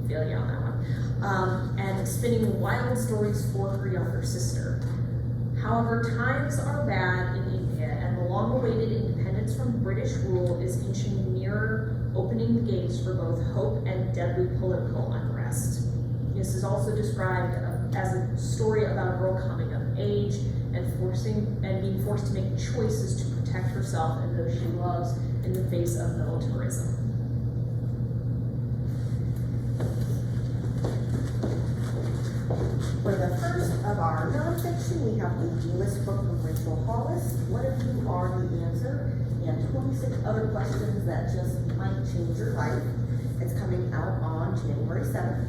S2: Feel you on that one. And spinning wild stories for her younger sister. However, times are bad in India, and the long-awaited independence from British rule is inching nearer opening the gates for both hope and deadly political unrest. This is also described as a story about a girl coming of age and being forced to make choices to protect herself and those she loves in the face of militarism.
S4: For the first of our nonfiction, we have the list book from Rachel Hollis, What If You Are the Answer, and 26 other questions that just might change your life. It's coming out on January 7th.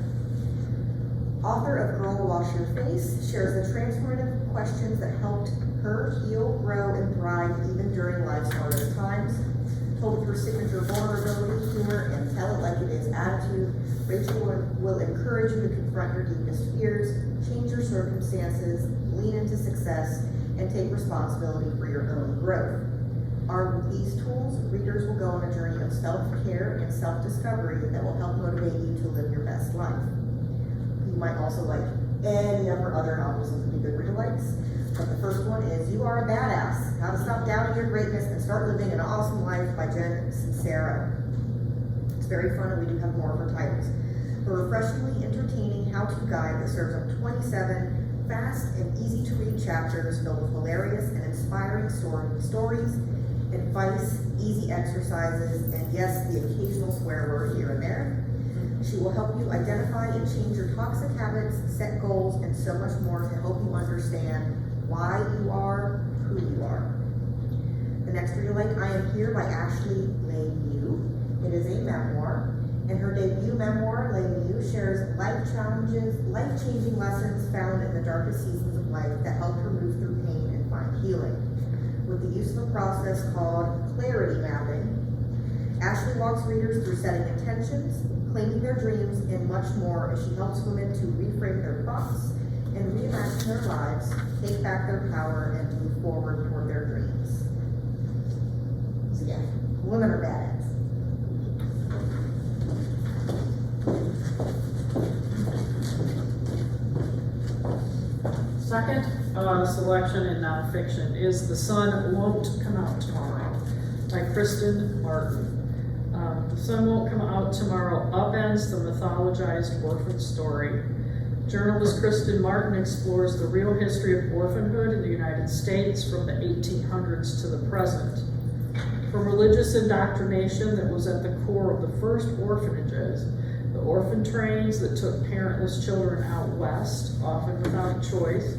S4: Author of Girl Wash Your Face shares the transformative questions that helped her heal, grow, and thrive even during life's hardest times. Told with her signature vulnerability, humor, and tell it like it is attitude, Rachel will encourage you to confront your deepest fears, change your circumstances, lean into success, and take responsibility for your own growth. Armed with these tools, readers will go on a journey of self-care and self-discovery that will help motivate you to live your best life. You might also like any of her other novels and be good read-alikes. But the first one is You Are a Badass, How to Stop Doubting Your Greatness and Start Living an Awesome Life by Jen Sincero. It's very fun, and we do have more of her titles. A refreshingly entertaining how-to guide that serves up 27 fast and easy-to-read chapters filled with hilarious and inspiring stories, advice, easy exercises, and yes, the occasional swear word here and there. She will help you identify and change your toxic habits, set goals, and so much more to help you understand why you are who you are. The next read-alike, I Am Here by Ashley Lemieux. It is a memoir. In her debut memoir, Lemieux shares life-changing lessons found in the darkest seasons of life that helped her move through pain and find healing. With the use of a process called clarity mapping, Ashley walks readers through setting intentions, claiming their dreams, and much more as she helps women to reframe their thoughts and reimagine their lives, take back their power, and move forward toward their dreams. So yeah, women are badass.
S1: Second selection in nonfiction is The Sun Won't Come Out Tomorrow by Kristen Martin. The Sun Won't Come Out Tomorrow upends the mythologized orphan story. Journalist Kristen Martin explores the real history of orphanhood in the United States from the 1800s to the present. From religious indoctrination that was at the core of the first orphanages, the orphan trains that took parentless children out west, often without a choice,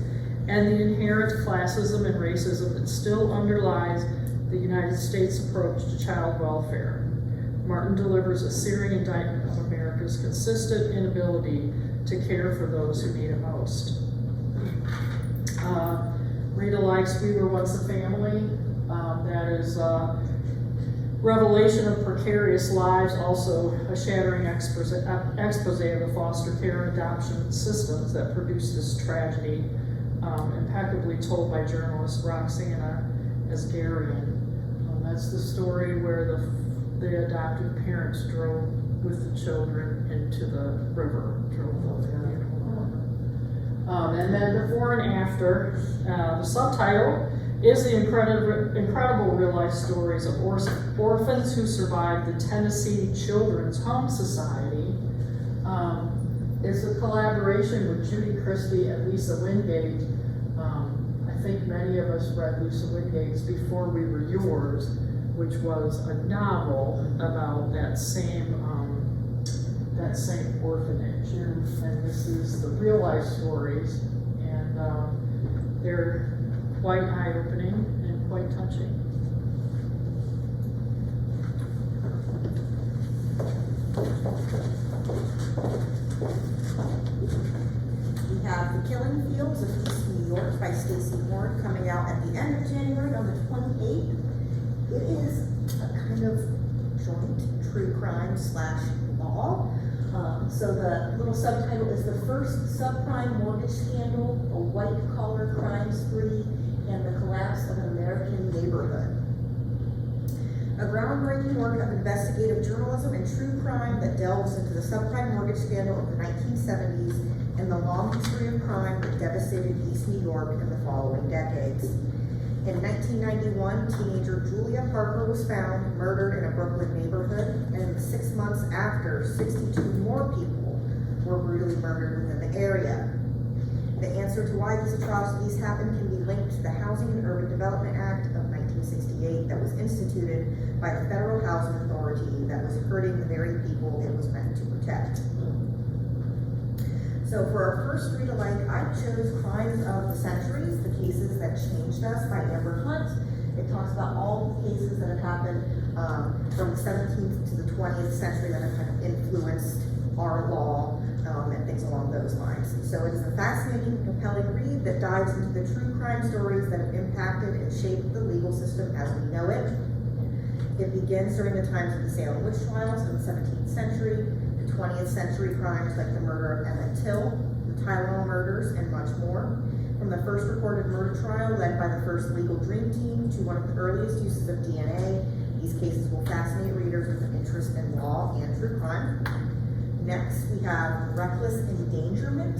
S1: and the inherent classism and racism that still underlies the United States approach to child welfare. Martin delivers a searing indictment of America's consistent inability to care for those who need it most. Rita likes We Were Once a Family. That is a revelation of precarious lives, also a shattering expose of the foster care and adoption systems that produced this tragedy, impeccably told by journalist Roxana Asgharian. That's the story where the adoptive parents drove with the children into the river. And then before and after, the subtitle is the incredible real-life stories of orphans who survived the Tennessee Children's Home Society. It's a collaboration with Judy Christie and Lisa Wingate. I think many of us read Lisa Wingate's Before We Were Yours, which was a novel about that same orphanage. And this is the real life stories, and they're quite eye-opening and quite touching.
S4: We have The Killing Fields of East New York by Stacey Horn coming out at the end of January on the 28th. It is a kind of joint true crime / law. So the little subtitle is The First Subprime Mortgage Scandal, a White-Collar Crime Spree, and the Collapse of an American Neighborhood. A groundbreaking work of investigative journalism and true crime that delves into the subprime mortgage scandal of the 1970s and the long history of crime that devastated East New York in the following decades. In 1991, teenager Julia Parker was found murdered in a Brooklyn neighborhood, and in the 6 months after, 62 more people were brutally murdered within the area. The answer to why these atrocities happened can be linked to the Housing and Urban Development Act of 1968 that was instituted by the Federal Housing Authority that was hurting the very people it was meant to protect. So for our first read alike, I chose Crimes of the Centuries, the Cases That Changed Us by Amber Hunt. It talks about all the cases that have happened from the 17th to the 20th century that have kind of influenced our law and things along those lines. So it is a fascinating, compelling read that dives into the true crime stories that have impacted and shaped the legal system as we know it. It begins during the times of the Salem witch trials in the 17th century, the 20th century crimes like the murder of Emmett Till, the Tyrone murders, and much more. From the first recorded murder trial led by the first legal dream team to one of the earliest uses of DNA, these cases will fascinate readers with an interest in law and true crime. Next, we have Reckless Endangerment,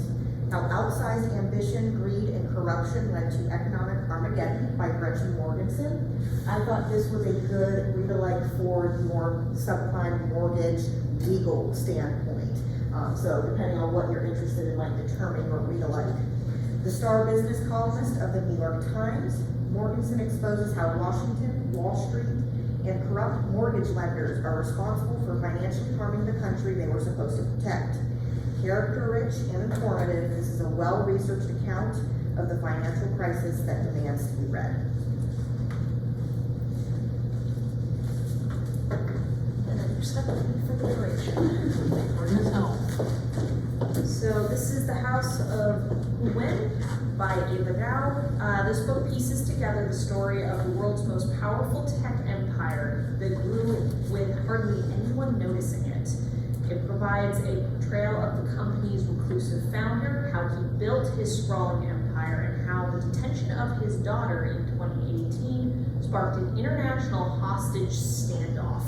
S4: How Outsized Ambition, Greed, and Corruption Led to Economic Armageddon by Gretchen Morgensen. I thought this was a good read-alike for the more subprime mortgage legal standpoint. So depending on what you're interested in, might determine your read-alike. The star business columnist of the New York Times, Morgensen exposes how Washington, Wall Street, and corrupt mortgage lenders are responsible for financially harming the country they were supposed to protect. Character-rich and informative, this is a well-researched account of the financial crisis that demands to be read.
S2: And then your second for the duration. So this is The House of Wen by Ava Dow. This book pieces together the story of the world's most powerful tech empire that grew with hardly anyone noticing it. It provides a portrayal of the company's reclusive founder, how he built his sprawling empire, and how the detention of his daughter in 2018 sparked an international hostage standoff.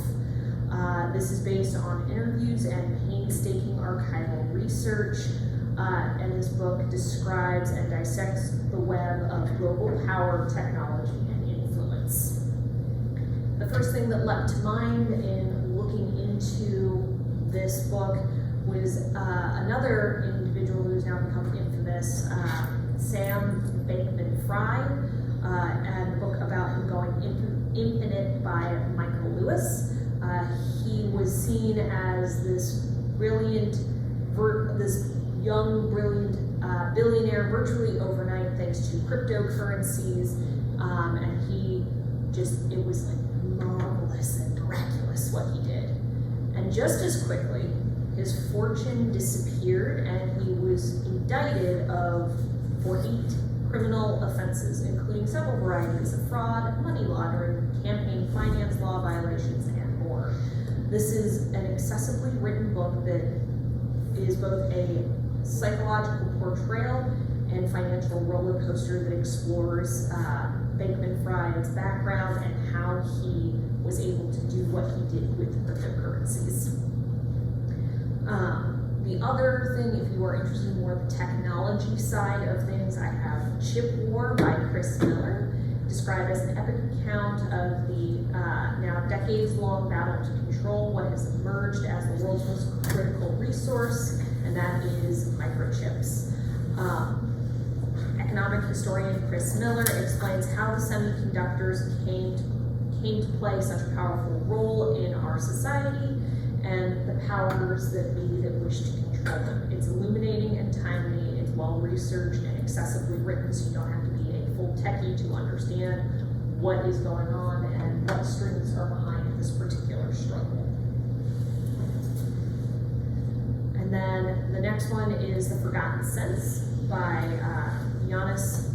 S2: This is based on interviews and painstaking archival research, and this book describes and dissects the web of global power, technology, and influence. The first thing that leapt to mind in looking into this book was another individual who's now become infamous, Sam Bankman-Fried, and a book about him going infinite by Michael Lewis. He was seen as this brilliant, this young, brilliant billionaire virtually overnight thanks to cryptocurrencies, and he just, it was like marvelous and miraculous what he did. And just as quickly, his fortune disappeared and he was indicted for 8 criminal offenses, including several varieties of fraud, money laundering, campaign finance law violations, and more. This is an excessively written book that is both a psychological portrayal and financial roller coaster that explores Bankman-Fried's background and how he was able to do what he did with cryptocurrencies. The other thing, if you are interested in more of the technology side of things, I have Chip War by Chris Miller, described as an epic account of the now decades-long battle to control what has emerged as the world's most critical resource, and that is microchips. Economic historian Chris Miller explains how the semiconductors came to play such a powerful role in our society and the powers that be that wish to control them. It's illuminating and timely, it's well-researched and excessively written, so you don't have to be a full techie to understand what is going on and what strings are behind this particular struggle. And then the next one is The Forgotten Sense by Jonas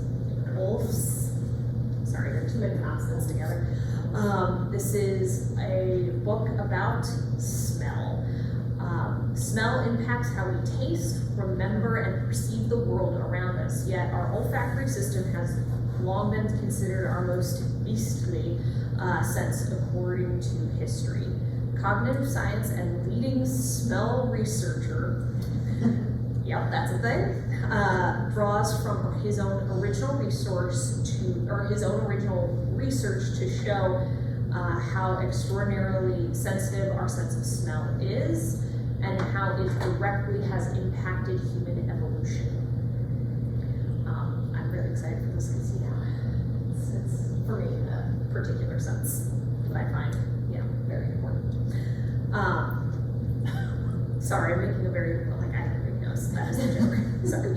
S2: Wolfs. Sorry, there are too many consonants together. This is a book about smell. Smell impacts how we taste, remember, and perceive the world around us, yet our olfactory system has long been considered our most beastly sense according to history. Cognitive science and leading smell researcher, yep, that's a thing, draws from his own original research to show how extraordinarily sensitive our sense of smell is and how it directly has impacted human evolution. I'm really excited for this because, it's for me in a particular sense that I find, very important. Sorry, I'm making a very, I have a big nose, that is a joke, sorry.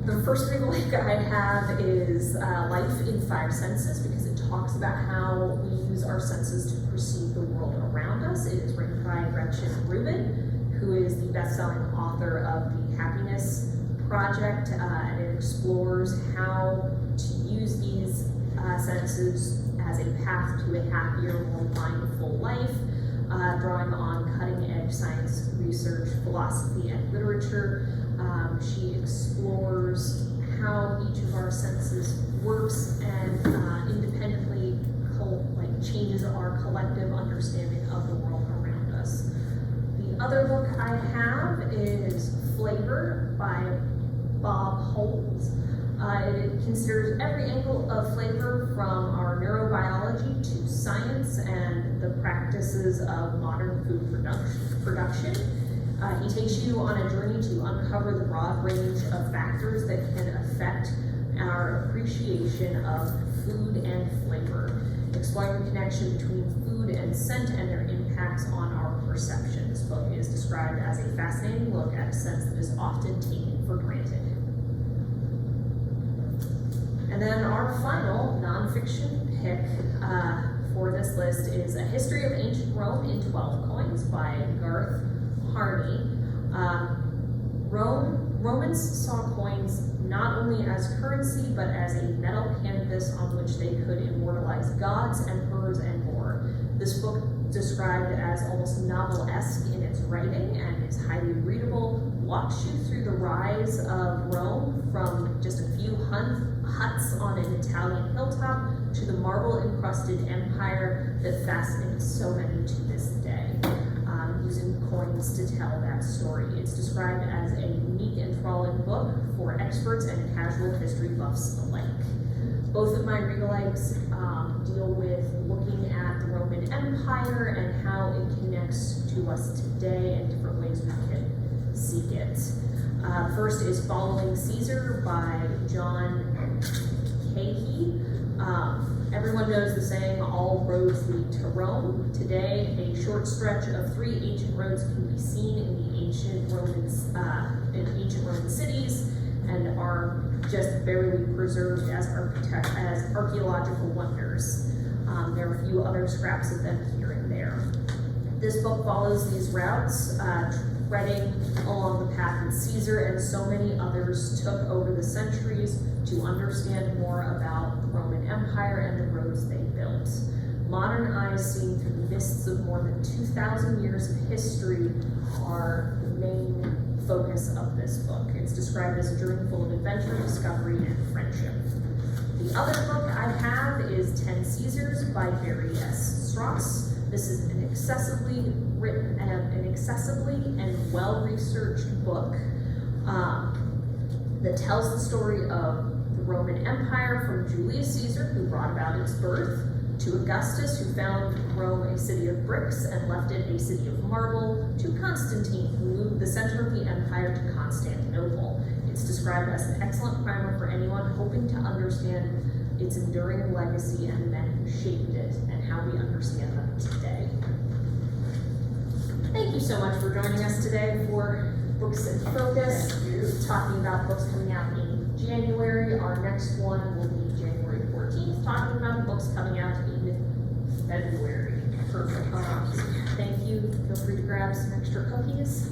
S2: The first big link I have is Life in 5 Senses, because it talks about how we use our senses to perceive the world around us. It is written by Gretchen Rubin, who is the best-selling author of The Happiness Project, and it explores how to use these senses as a path to a happier, more mindful life, drawing on cutting-edge science research, philosophy, and literature. She explores how each of our senses works and independently changes our collective understanding of the world around us. The other book I have is Flavor by Bob Holt. It considers every angle of flavor from our neurobiology to science and the practices of modern food production. He takes you on a journey to uncover the broad range of factors that can affect our appreciation of food and flavor, exploring the connection between food and scent and their impacts on our perception. This book is described as a fascinating look at a sense that is often taken for granted. And then our final nonfiction pick for this list is A History of Ancient Rome in 12 Coins by Garth Harney. Romans saw coins not only as currency, but as a metal canvas on which they could immortalize gods, emperors, and more. This book, described as almost novel-esque in its writing and is highly readable, walks you through the rise of Rome from just a few huts on an Italian hilltop to the marble-encrusted empire that fascinates so many to this day, using coins to tell that story. It's described as a unique, enthralling book for experts and casual history buffs alike. Both of my read-alikes deal with looking at the Roman Empire and how it connects to us today and different ways we can seek it. First is Following Caesar by John Cahey. Everyone knows the saying, all roads lead to Rome. Today, a short stretch of 3 ancient roads can be seen in the ancient Roman cities and are just barely preserved as archaeological wonders. There are a few other scraps of them here and there. This book follows these routes, treading along the path that Caesar and so many others took over the centuries to understand more about the Roman Empire and the roads they built. Modern eyes seeing through the mists of more than 2,000 years of history are the main focus of this book. It's described as a journey full of adventure, discovery, and friendship. The other book I have is 10 Caesars by Barry S. Strauss. This is an accessibly and well-researched book that tells the story of the Roman Empire from Julius Caesar, who brought about its birth, to Augustus, who found Rome a city of bricks and left it a city of marble, to Constantine, who moved the center of the empire to Constantinople. It's described as an excellent primer for anyone hoping to understand its enduring legacy and the men who shaped it and how we understand them today. Thank you so much for joining us today for Books in Focus. Talking about books coming out in January. Our next one will be January 14th, talking about books coming out in February. Perfect. Thank you. Feel free to grab some extra cookies.